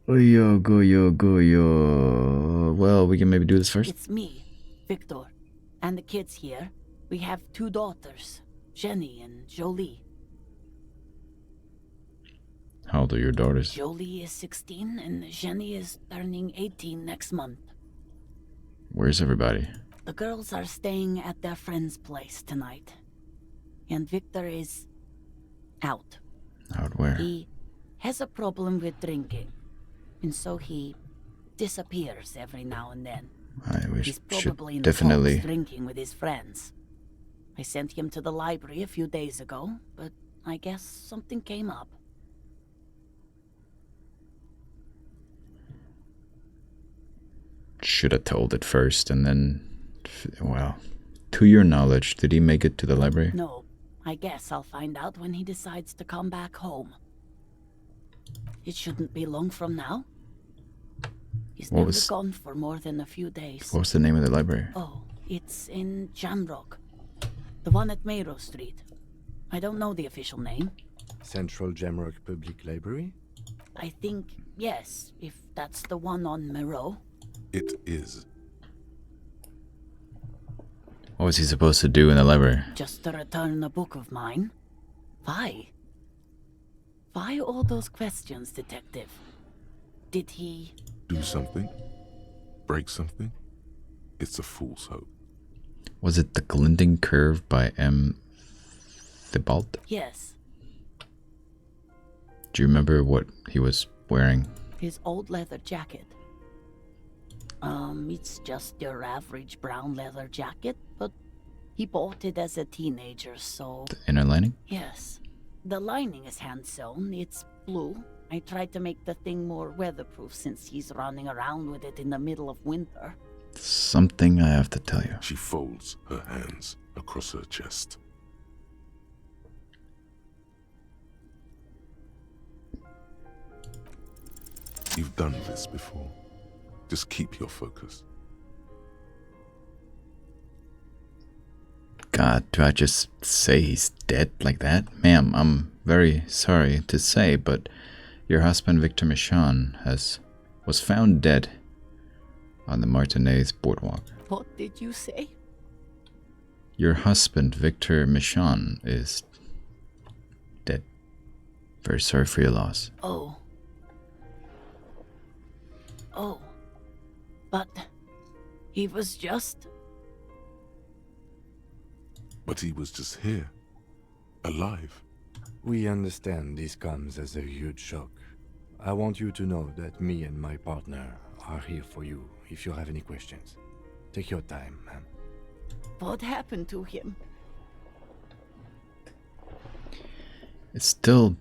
Goyo, goyo, goyo. Well, we can maybe do this first.
It's me, Victor, and the kids here. We have 2 daughters, Jenny and Jolie.
How old are your daughters?
Jolie is 16 and Jenny is turning 18 next month.
Where's everybody?
The girls are staying at their friend's place tonight. And Victor is out.
Out where?
He has a problem with drinking. And so he disappears every now and then.
He's
probably in
definitely
the pubs drinking with his friends. I sent him to the library a few days ago, but I guess something came up.
Should have told it first and then... Well, to your knowledge, did he make it to the library?
No, I guess I'll find out when he decides to come back home. It shouldn't be long from now. He's never gone for more than a few days.
What was the name of the library?
Oh, it's in Jamrock. The one at Mayrow Street. I don't know the official name.
Central Jamrock Public Library?
I think, yes, if that's the one on Mayrow.
It is.
What was he supposed to do in the library?
Just to return a book of mine. Why? Why all those questions, Detective? Did he...
Do something? Break something? It's a fool's hope.
Was it The Glinting Curve by M. Thibault?
Yes.
Do you remember what he was wearing?
His old leather jacket. It's just your average brown leather jacket, but he bought it as a teenager, so...
The inner lining?
Yes. The lining is hand-sewn. It's blue. I tried to make the thing more weatherproof since he's running around with it in the middle of winter.
Something I have to tell you.
She folds her hands across her chest. You've done this before. Just keep your focus.
God, do I just say he's dead like that? Ma'am, I'm very sorry to say, but your husband Victor Michon was found dead on the Martinez boardwalk.
What did you say?
Your husband Victor Michon is dead. Very sorry for your loss.
Oh. Oh. But he was just...
But he was just here. Alive.
We understand this comes as a huge shock. I want you to know that me and my partner are here for you if you have any questions. Take your time, ma'am.
What happened to him?
It's still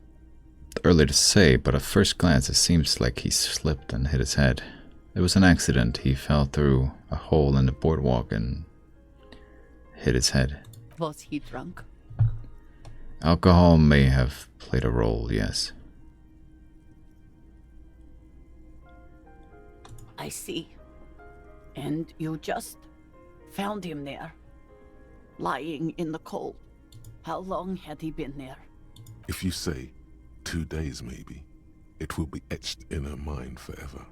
early to say, but at first glance it seems like he slipped and hit his head. It was an accident. He fell through a hole in the boardwalk and hit his head.
Was he drunk?
Alcohol may have played a role, yes.
I see. And you just found him there, lying in the cold. How long had he been there?
If you say 2 days maybe, it will be etched in her mind forever.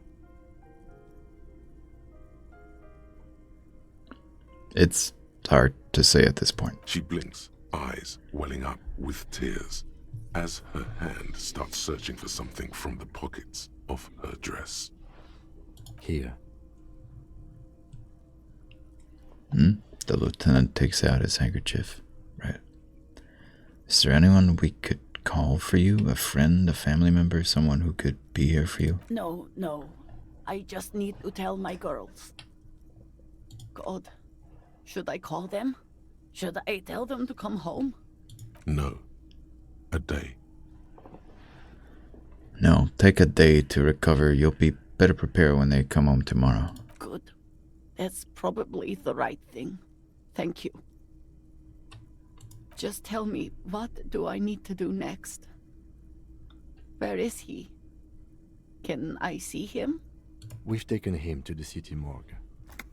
It's hard to say at this point.
She blinks, eyes welling up with tears, as her hand starts searching for something from the pockets of her dress.
Here.
The lieutenant takes out his handkerchief. Right. Is there anyone we could call for you? A friend, a family member, someone who could be here for you?
No. I just need to tell my girls. God, should I call them? Should I tell them to come home?
No. A day.
No, take a day to recover. You'll be better prepared when they come home tomorrow.
Good. That's probably the right thing. Thank you. Just tell me, what do I need to do next? Where is he? Can I see him?
We've taken him to the city morgue.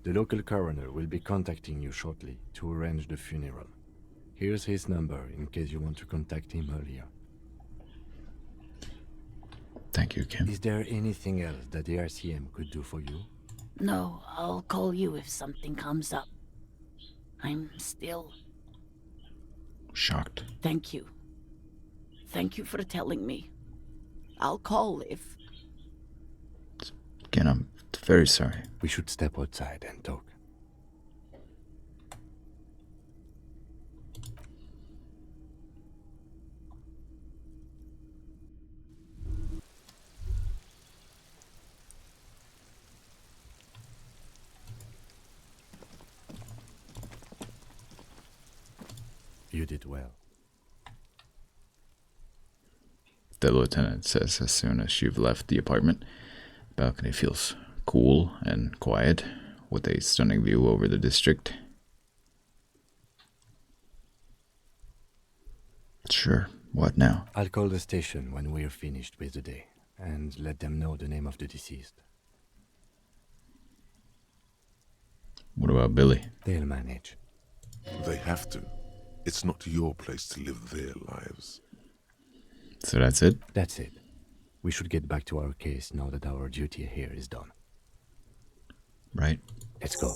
The local coroner will be contacting you shortly to arrange the funeral. Here's his number in case you want to contact him earlier.
Thank you, Kim.
Is there anything else that the RCM could do for you?
No, I'll call you if something comes up. I'm still...
shocked.
Thank you. Thank you for telling me. I'll call if...
Again, I'm very sorry.
We should step outside and talk. You did well.
The lieutenant says as soon as you've left the apartment. The balcony feels cool and quiet, with a stunning view over the district. Sure, what now?
I'll call the station when we're finished with the day, and let them know the name of the deceased.
What about Billy?
They'll manage.
They have to. It's not your place to live their lives.
So that's it?
That's it. We should get back to our case now that our duty here is done.
Right.
Let's go.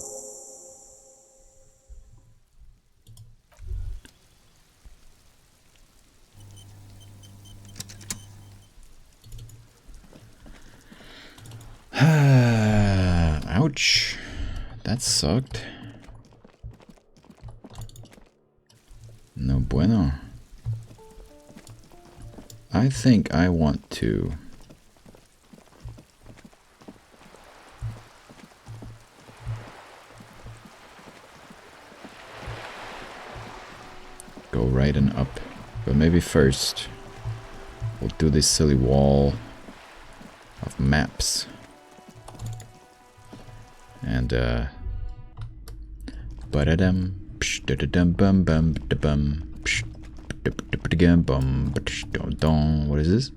Ouch. That sucked. No bueno. I think I want to... go right and up. But maybe first, we'll do this silly wall of maps. And, ba-da-dum, psh-da-da-dum, bum-bum, da-bum, psh, da-da-da-da-bum, ba-da-da-dum. What is this?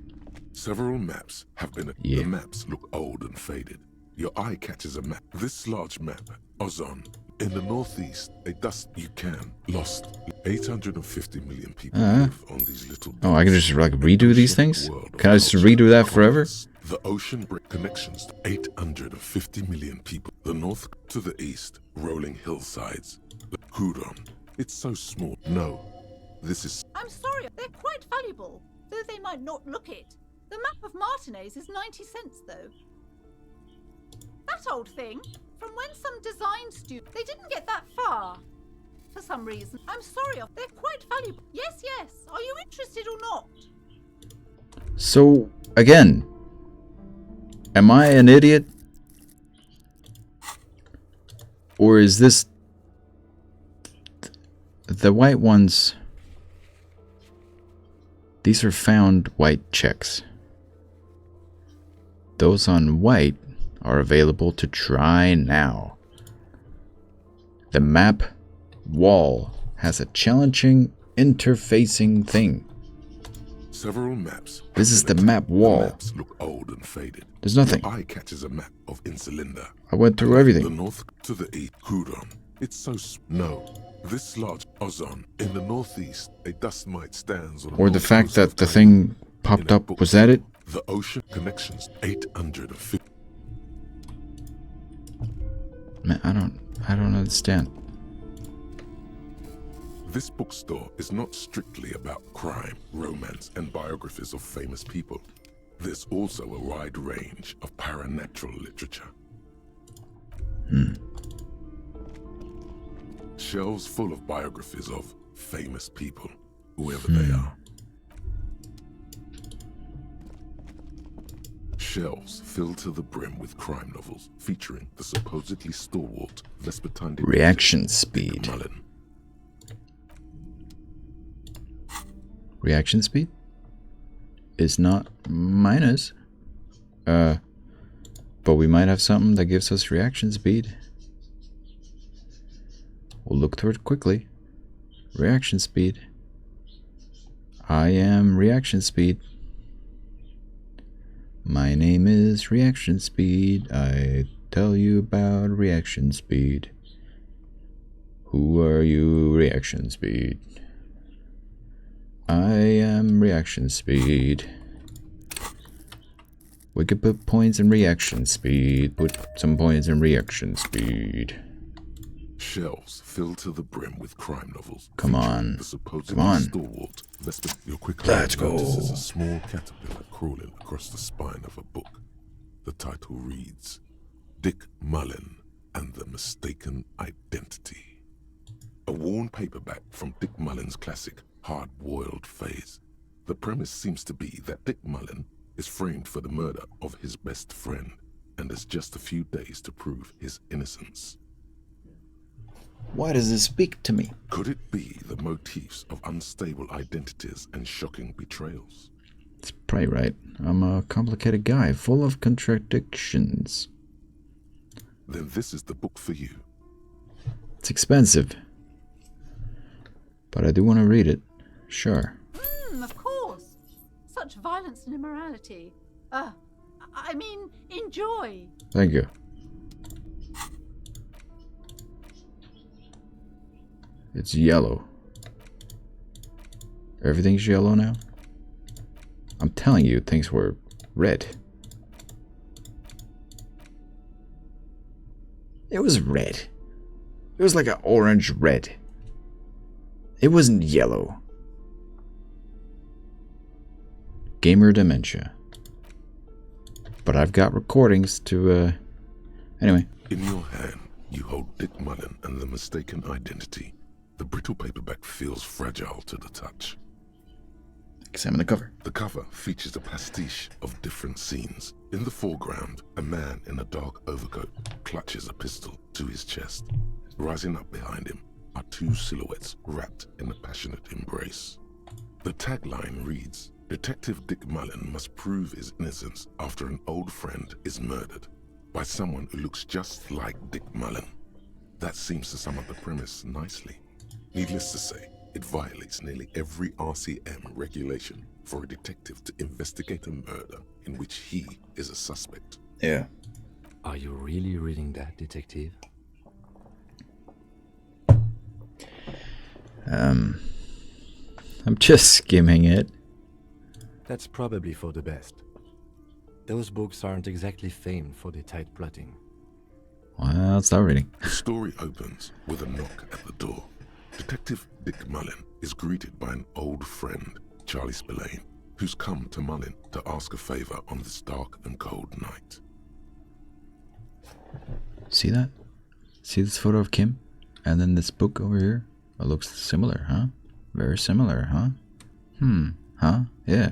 Several maps have been...
Yeah.
The maps look old and faded. Your eye catches a map. This large map, Ozon, in the northeast, a dust you can. Lost. 850 million people live on these little...
Oh, I can just, like, redo these things?
World of
Can I just
culture.
redo that forever?
The ocean brick connections to 850 million people. The north to the east, rolling hillsides. The Huron. It's so small. No, this is...
I'm sorry, they're quite valuable, though they might not look it. The map of Martinez is 90 cents, though. That old thing, from when some design student... They didn't get that far, for some reason. I'm sorry, they're quite valuable. Yes, yes. Are you interested or not?
So, again, am I an idiot? Or is this... the white ones... These are found white checks. Those on white are available to try now. The map wall has a challenging interfacing thing.
Several maps.
This is the map wall.
The maps look old and faded.
There's nothing.
Your eye catches a map of Insulinda.
I went through everything.
The north to the east, Huron. It's so no. This large ozone in the northeast, a dust mite stands on.
Or the fact that the thing popped up, was that it?
The ocean connections 850.
Man, I don't understand.
This bookstore is not strictly about crime, romance, and biographies of famous people. There's also a wide range of paranatural literature. Shelves full of biographies of famous people, whoever they are. Shelves filled to the brim with crime novels featuring the supposedly stalwart Vespertine
reaction speed.
Mullen.
Reaction speed is not minus. But we might have something that gives us reaction speed. We'll look through it quickly. Reaction speed. I am reaction speed. My name is reaction speed. I tell you about reaction speed. Who are you, reaction speed? I am reaction speed. We could put points in reaction speed. Put some points in reaction speed.
Shelves filled to the brim with crime novels.
Come on.
The supposed
Come on.
stalwart. Your quick
Let's go.
notices a small caterpillar crawling across the spine of a book. The title reads, Dick Mullen and the Mistaken Identity. A worn paperback from Dick Mullen's classic hard-boiled phase. The premise seems to be that Dick Mullen is framed for the murder of his best friend and has just a few days to prove his innocence.
Why does this speak to me?
Could it be the motifs of unstable identities and shocking betrayals?
It's probably right. I'm a complicated guy, full of contradictions.
Then this is the book for you.
It's expensive. But I do want to read it. Sure.
Of course. Such violence and immorality. I mean, enjoy.
Thank you. It's yellow. Everything's yellow now? I'm telling you, things were red. It was red. It was like an orange red. It wasn't yellow. Gamer dementia. But I've got recordings to, anyway.
In your hand, you hold Dick Mullen and the Mistaken Identity. The brittle paperback feels fragile to the touch.
Examine the cover.
The cover features a pastiche of different scenes. In the foreground, a man in a dark overcoat clutches a pistol to his chest. Rising up behind him are two silhouettes wrapped in a passionate embrace. The tagline reads, Detective Dick Mullen must prove his innocence after an old friend is murdered by someone who looks just like Dick Mullen. That seems to sum up the premise nicely. Needless to say, it violates nearly every RCM regulation for a detective to investigate a murder in which he is a suspect.
Yeah.
Are you really reading that, detective?
I'm just skimming it.
That's probably for the best. Those books aren't exactly famed for their tight plotting.
Well, start reading.
The story opens with a knock at the door. Detective Dick Mullen is greeted by an old friend, Charlie Spillane, who's come to Mullen to ask a favor on this dark and cold night.
See that? See this photo of Kim? And then this book over here? It looks similar, huh? Very similar, huh? Huh? Yeah.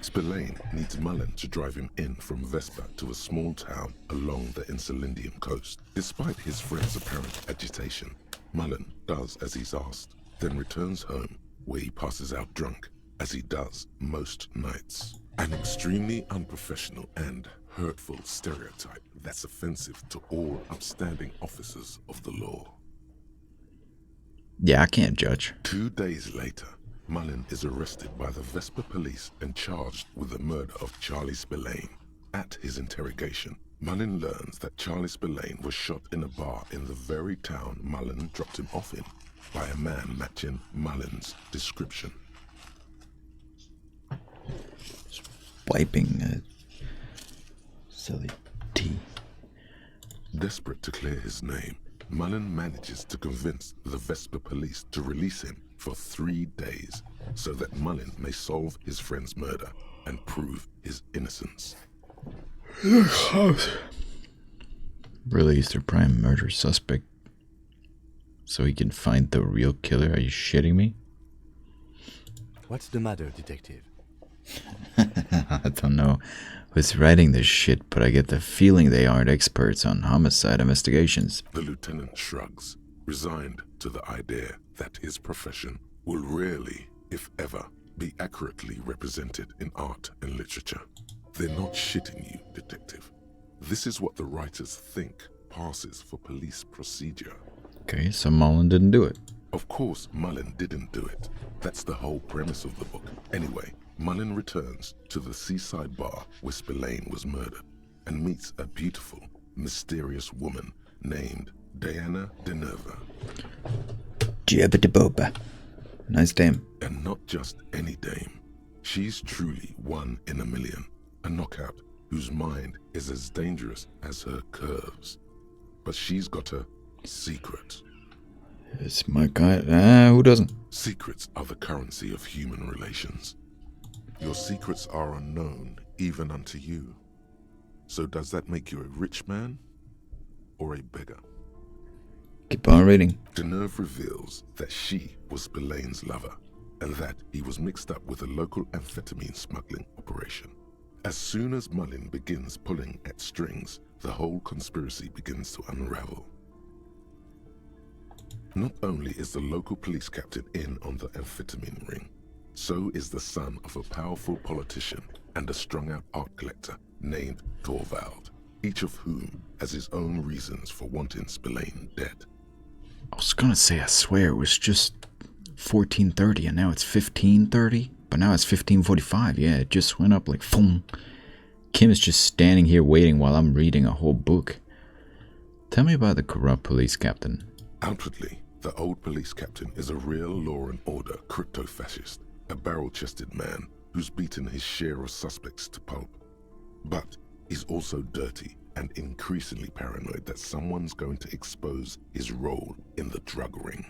Spillane needs Mullen to drive him in from Vespa to a small town along the Elysium coast. Despite his friend's apparent agitation, Mullen does as he's asked, then returns home, where he passes out drunk as he does most nights. An extremely unprofessional and hurtful stereotype that's offensive to all upstanding officers of the law.
Yeah, I can't judge.
2 days later, Mullen is arrested by the Vesper police and charged with the murder of Charlie Spillane. At his interrogation, Mullen learns that Charlie Spillane was shot in a bar in the very town Mullen dropped him off in by a man matching Mullen's description.
Wiping a silly tea.
Desperate to clear his name, Mullen manages to convince the Vesper police to release him for 3 days so that Mullen may solve his friend's murder and prove his innocence.
Release their prime murder suspect so he can find the real killer. Are you shitting me?
What's the matter, detective?
I don't know who's writing this shit, but I get the feeling they aren't experts on homicide investigations.
The lieutenant shrugs, resigned to the idea that his profession will rarely, if ever, be accurately represented in art and literature. They're not shitting you, detective. This is what the writers think passes for police procedure.
Okay, so Mullen didn't do it.
Of course, Mullen didn't do it. That's the whole premise of the book. Anyway, Mullen returns to the seaside bar where Spillane was murdered and meets a beautiful, mysterious woman named Diana Deneva.
Jebba-de-boba. Nice dame.
And not just any dame. She's truly one in a million. A knockout whose mind is as dangerous as her curves. But she's got a secret.
It's my guy. Who doesn't?
Secrets are the currency of human relations. Your secrets are unknown even unto you. So does that make you a rich man or a beggar?
Keep on reading.
Deneuve reveals that she was Spillane's lover and that he was mixed up with a local amphetamine smuggling operation. As soon as Mullen begins pulling at strings, the whole conspiracy begins to unravel. Not only is the local police captain in on the amphetamine ring, so is the son of a powerful politician and a strung-out art collector named Torvald, each of whom has his own reasons for wanting Spillane dead.
I was gonna say, I swear it was just 14:30 and now it's 15:30, but now it's 15:45. Yeah, it just went up like boom. Kim is just standing here waiting while I'm reading a whole book. Tell me about the corrupt police captain.
Outwardly, the old police captain is a real law and order crypto-fascist, a barrel-chested man who's beaten his share of suspects to pulp. But he's also dirty and increasingly paranoid that someone's going to expose his role in the drug ring.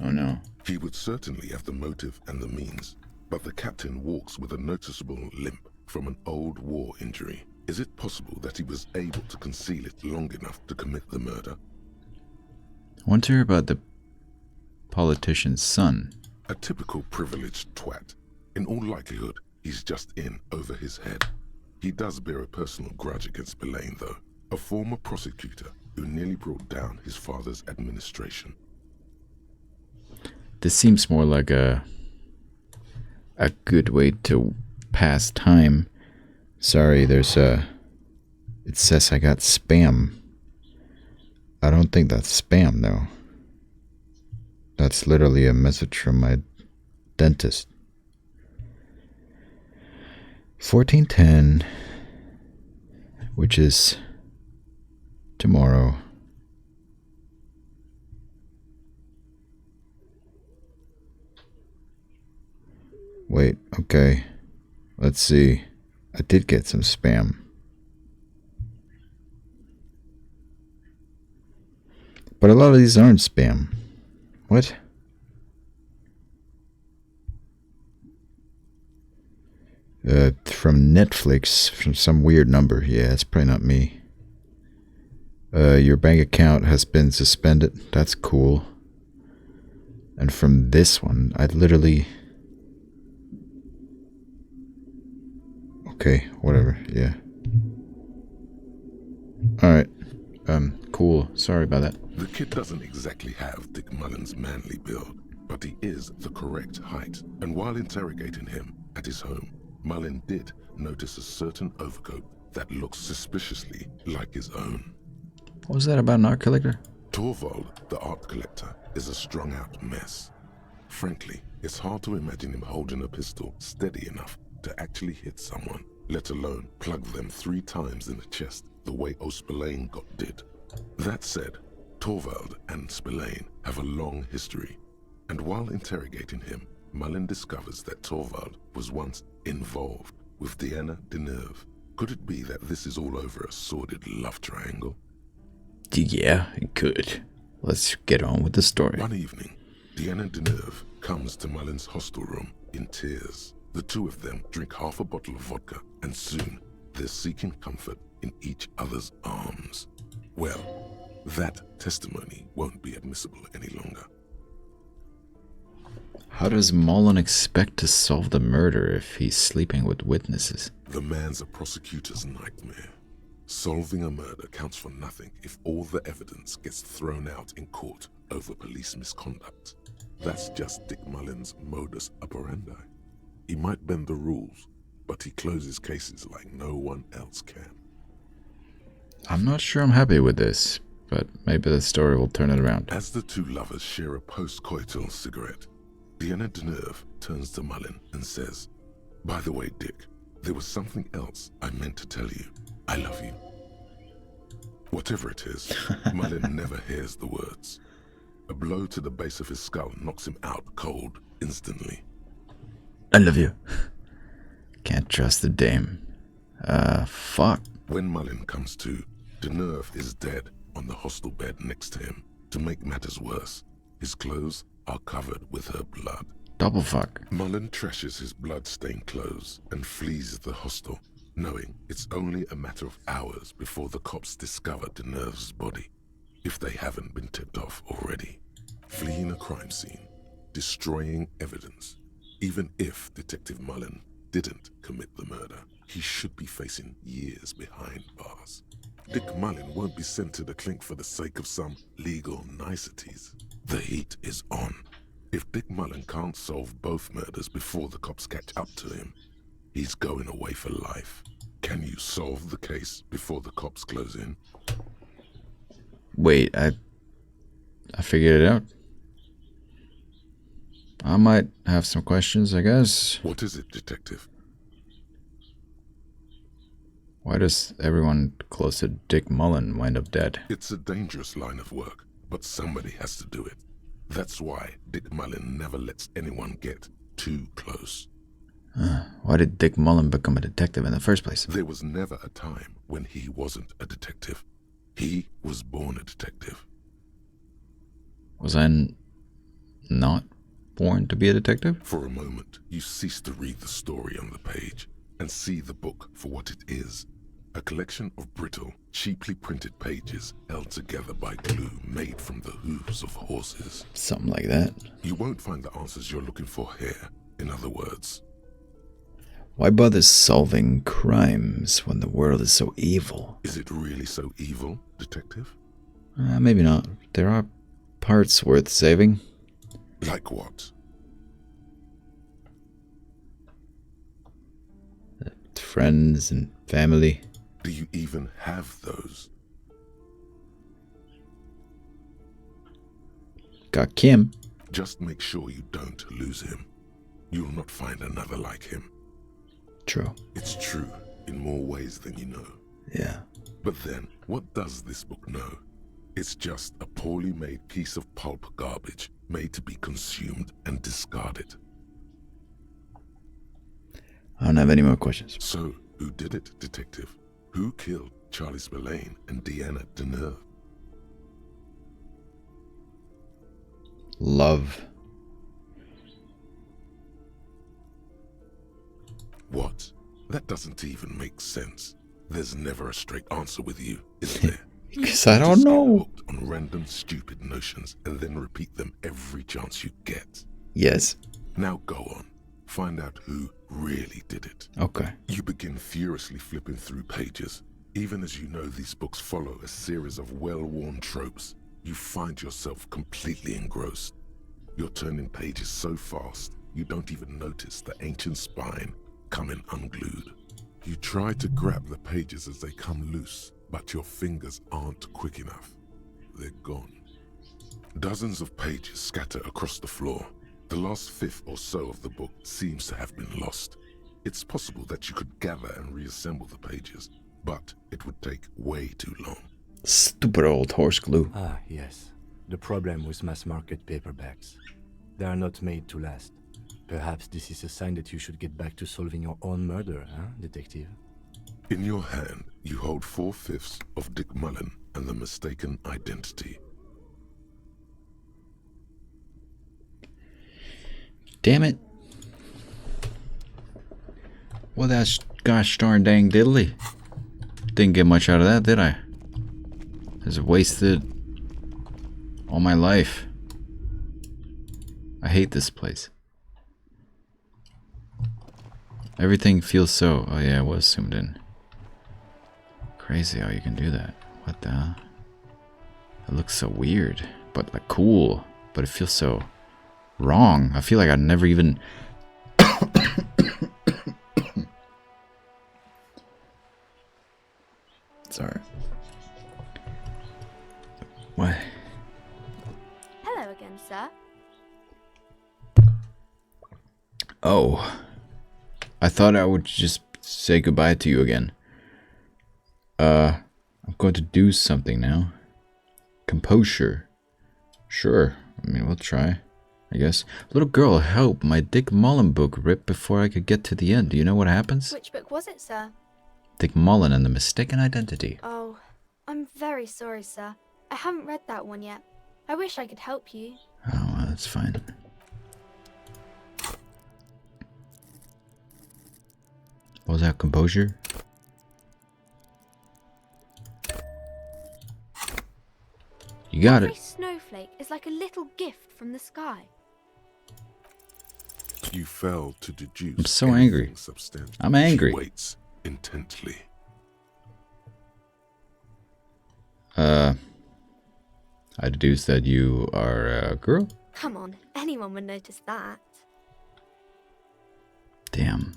Oh no.
He would certainly have the motive and the means, but the captain walks with a noticeable limp from an old war injury. Is it possible that he was able to conceal it long enough to commit the murder?
I want to hear about the politician's son.
A typical privileged twat. In all likelihood, he's just in over his head. He does bear a personal grudge against Spillane, though, a former prosecutor who nearly brought down his father's administration.
This seems more like a good way to pass time. Sorry, there's a... It says I got spam. I don't think that's spam, though. That's literally a message from my dentist. 14:10, which is tomorrow. Wait, okay. Let's see. I did get some spam. But a lot of these aren't spam. What? From Netflix, from some weird number. Yeah, it's probably not me. Your bank account has been suspended. That's cool. And from this one, I literally... Okay, whatever, yeah. Alright. Cool. Sorry about that.
The kid doesn't exactly have Dick Mullen's manly build, but he is the correct height. And while interrogating him at his home, Mullen did notice a certain overcoat that looks suspiciously like his own.
What was that about an art collector?
Torvald, the art collector, is a strung-out mess. Frankly, it's hard to imagine him holding a pistol steady enough to actually hit someone, let alone plug them 3 times in the chest the way Spillane did. That said, Torvald and Spillane have a long history, and while interrogating him, Mullen discovers that Torvald was once involved with Deanna Deneuve. Could it be that this is all over a sordid love triangle?
Yeah, it could. Let's get on with the story.
One evening, Deanna Deneuve comes to Mullen's hostel room in tears. The two of them drink half a bottle of vodka, and soon they're seeking comfort in each other's arms. Well, that testimony won't be admissible any longer.
How does Mullen expect to solve the murder if he's sleeping with witnesses?
The man's a prosecutor's nightmare. Solving a murder counts for nothing if all the evidence gets thrown out in court over police misconduct. That's just Dick Mullen's modus operandi. He might bend the rules, but he closes cases like no one else can.
I'm not sure I'm happy with this, but maybe the story will turn it around.
As the two lovers share a post-coital cigarette, Deanna Deneuve turns to Mullen and says, "By the way, Dick, there was something else I meant to tell you. I love you." Whatever it is, Mullen never hears the words. A blow to the base of his skull knocks him out cold instantly.
I love you. Can't trust the dame. Fuck.
When Mullen comes to, Deneuve is dead on the hostel bed next to him. To make matters worse, his clothes are covered with her blood.
Double fuck.
Mullen trashes his blood-stained clothes and flees the hostel, knowing it's only a matter of hours before the cops discover Deneuve's body, if they haven't been tipped off already. Fleeing a crime scene, destroying evidence. Even if Detective Mullen didn't commit the murder, he should be facing years behind bars. Dick Mullen won't be sent to the clink for the sake of some legal niceties. The heat is on. If Dick Mullen can't solve both murders before the cops catch up to him, he's going away for life. Can you solve the case before the cops close in?
Wait, I figured it out. I might have some questions, I guess.
What is it, Detective?
Why does everyone close to Dick Mullen wind up dead?
It's a dangerous line of work, but somebody has to do it. That's why Dick Mullen never lets anyone get too close.
Why did Dick Mullen become a detective in the first place?
There was never a time when he wasn't a detective. He was born a detective.
Was I not born to be a detective?
For a moment, you cease to read the story on the page and see the book for what it is. A collection of brittle, cheaply printed pages held together by glue made from the hooves of horses.
Something like that.
You won't find the answers you're looking for here, in other words.
Why bother solving crimes when the world is so evil?
Is it really so evil, Detective?
Maybe not. There are parts worth saving.
Like what?
Friends and family.
Do you even have those?
Got Kim.
Just make sure you don't lose him. You'll not find another like him.
True.
It's true in more ways than you know.
Yeah.
But then, what does this book know? It's just a poorly made piece of pulp garbage made to be consumed and discarded.
I don't have any more questions.
So, who did it, Detective? Who killed Charlie Spillane and Deanna Deneuve?
Love.
What? That doesn't even make sense. There's never a straight answer with you, is there?
Because I don't know.
Hooked on random stupid notions and then repeat them every chance you get.
Yes.
Now go on. Find out who really did it.
Okay.
You begin furiously flipping through pages. Even as you know these books follow a series of well-worn tropes, you find yourself completely engrossed. You're turning pages so fast, you don't even notice the ancient spine coming unglued. You try to grab the pages as they come loose, but your fingers aren't quick enough. They're gone. Dozens of pages scatter across the floor. The last fifth or so of the book seems to have been lost. It's possible that you could gather and reassemble the pages, but it would take way too long.
Stupid old horse glue.
Ah, yes. The problem with mass-market paperbacks. They are not made to last. Perhaps this is a sign that you should get back to solving your own murder, huh, detective?
In your hand, you hold 4/5 of Dick Mullen and the mistaken identity.
Damn it. Well, that's gosh darn dang diddly. Didn't get much out of that, did I? Just wasted all my life. I hate this place. Everything feels so... Oh yeah, it was zoomed in. Crazy how you can do that. What the hell? It looks so weird, but like cool. But it feels so wrong. I feel like I'd never even... Sorry. What?
Hello again, sir.
Oh. I thought I would just say goodbye to you again. I'm going to do something now. Composure. Sure. I mean, we'll try. I guess. Little girl, help. My Dick Mullen book ripped before I could get to the end. Do you know what happens?
Which book was it, sir?
Dick Mullen and the Mistaken Identity.
Oh, I'm very sorry, sir. I haven't read that one yet. I wish I could help you.
Oh, well, that's fine. What was that? Composure? You got
Every
it.
snowflake is like a little gift from the sky.
You fail to deduce.
I'm so angry.
Substantial.
I'm angry.
She waits intently.
I deduce that you are a girl?
Come on, anyone would notice that.
Damn.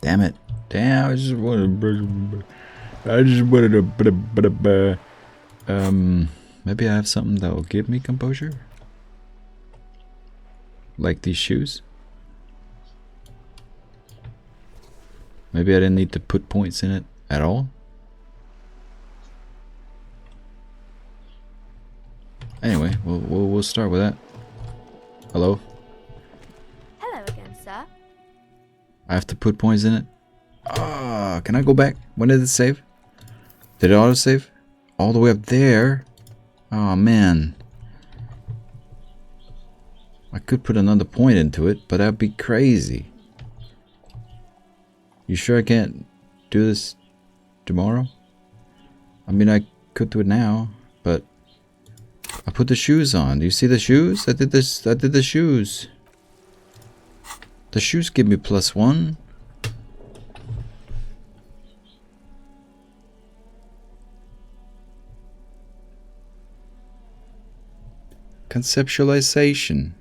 Damn it. Damn, I just wanted to... Maybe I have something that will give me composure? Like these shoes? Maybe I didn't need to put points in it at all? Anyway, we'll start with that. Hello?
Hello again, sir.
I have to put points in it? Ah, can I go back? When did it save? Did it auto-save? All the way up there? Oh man. I could put another point into it, but that'd be crazy. You sure I can't do this tomorrow? I mean, I could do it now, but I put the shoes on. Do you see the shoes? I did this. I did the shoes. The shoes give me +1. Conceptualization.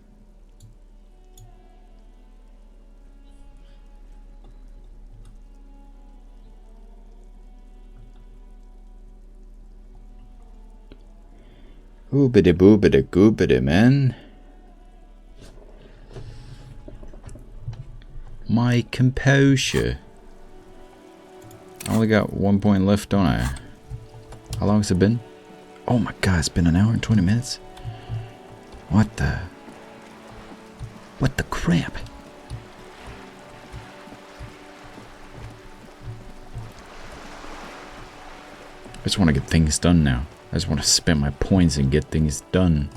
Oobity boobity goobity, man. My composure. I only got 1 point left, don't I? How long has it been? Oh my god, it's been 1 hour and 20 minutes. What the crap? I just want to get things done now. I just want to spend my points and get things done.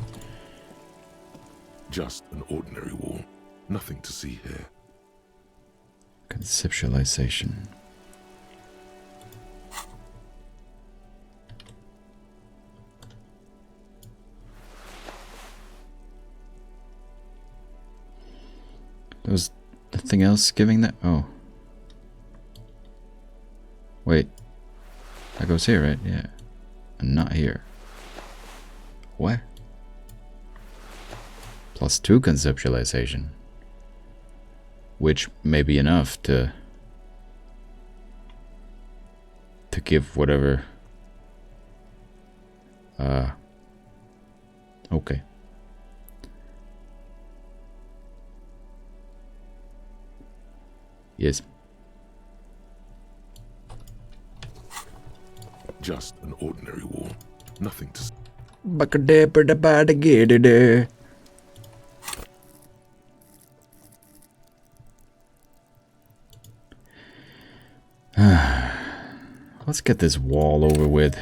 Just an ordinary wall. Nothing to see here.
Conceptualization. There was nothing else giving that? Oh. Wait. That goes here, right? Yeah. And not here. What? +2 conceptualization. Which may be enough to give whatever. Okay. Yes.
Just an ordinary wall. Nothing to...
Let's get this wall over with.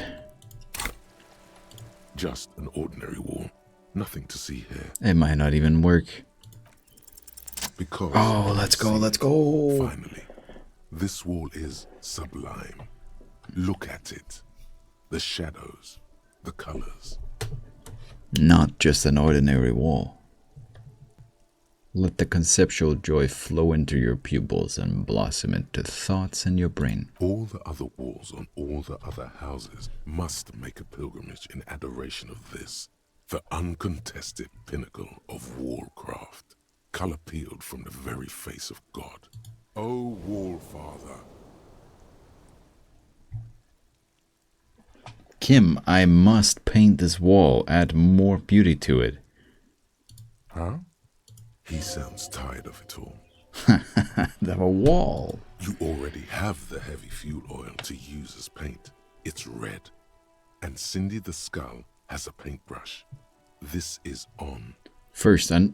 Just an ordinary wall. Nothing to see here.
It might not even work.
Because...
Oh, let's go, let's go.
Finally, this wall is sublime. Look at it. The shadows, the colors.
Not just an ordinary wall. Let the conceptual joy flow into your pupils and blossom into thoughts in your brain.
All the other walls on all the other houses must make a pilgrimage in adoration of this, the uncontested pinnacle of wallcraft, color peeled from the very face of God. O Wall Father.
Kim, I must paint this wall, add more beauty to it.
Huh? He sounds tired of it all.
Have a wall.
You already have the heavy fuel oil to use as paint. It's red. And Cindy the Skull has a paintbrush. This is on.
First, I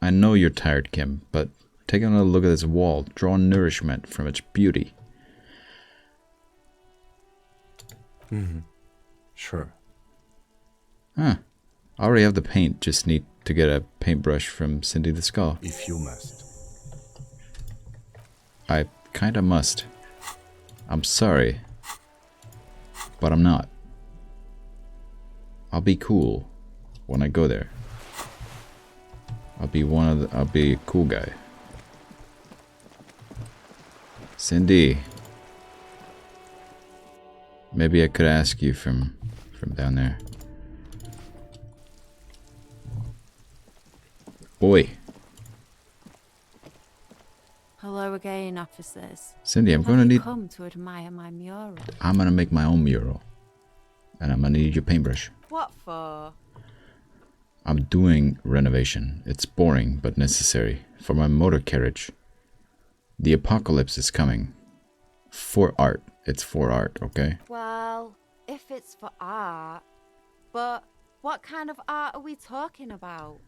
know you're tired, Kim, but take another look at this wall. Draw nourishment from its beauty.
Sure.
Huh. I already have the paint, just need to get a paintbrush from Cindy the Skull.
If you must.
I kinda must. I'm sorry. But I'm not. I'll be cool when I go there. I'll be a cool guy. Cindy. Maybe I could ask you from down there. Boy.
Hello again, officers.
Cindy, I'm
Have
gonna
you
need...
come to admire my mural?
I'm gonna make my own mural. And I'm gonna need your paintbrush.
What for?
I'm doing renovation. It's boring, but necessary. For my motor carriage. The apocalypse is coming. For art. It's for art, okay?
Well, if it's for art... But what kind of art are we talking about?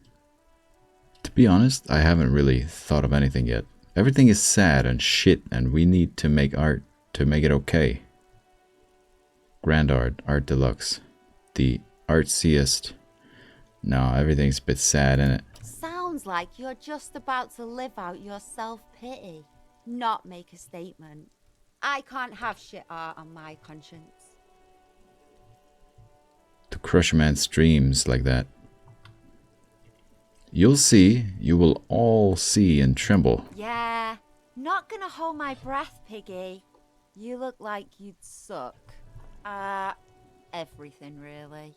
To be honest, I haven't really thought of anything yet. Everything is sad and shit, and we need to make art to make it okay. Grand art, art deluxe. The artsiest. No, everything's a bit sad, innit?
Sounds like you're just about to live out your self-pity, not make a statement. I can't have shit art on my conscience.
To crush a man's dreams like that. You'll see, you will all see and tremble.
Yeah, not gonna hold my breath, Piggy. You look like you'd suck. Everything really.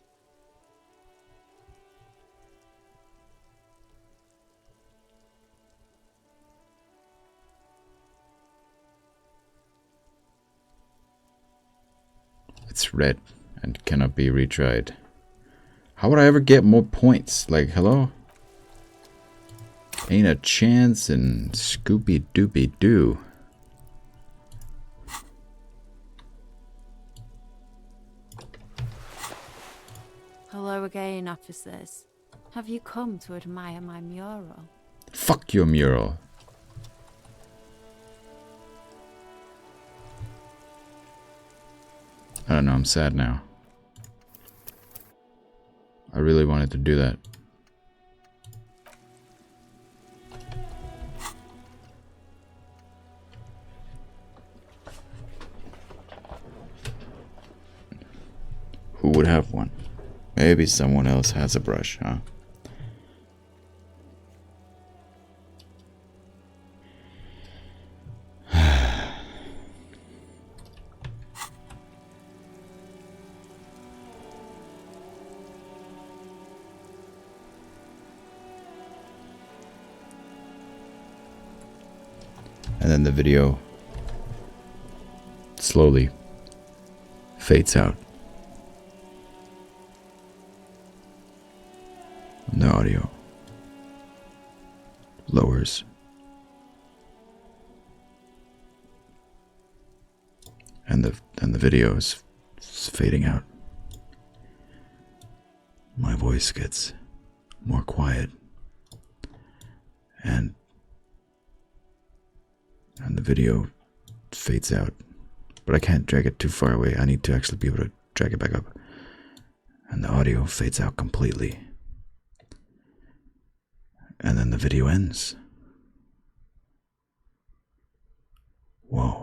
It's red and cannot be retried. How would I ever get more points? Like, hello? Ain't a chance in Scooby Dooby Doo.
Hello again, officers. Have you come to admire my mural?
Fuck your mural. I don't know, I'm sad now. I really wanted to do that. Who would have one? Maybe someone else has a brush, huh? And then the video slowly fades out. And the audio lowers. And the video is fading out. My voice gets more quiet. And the video fades out. But I can't drag it too far away. I need to actually be able to drag it back up. And the audio fades out completely. And then the video ends. Whoa.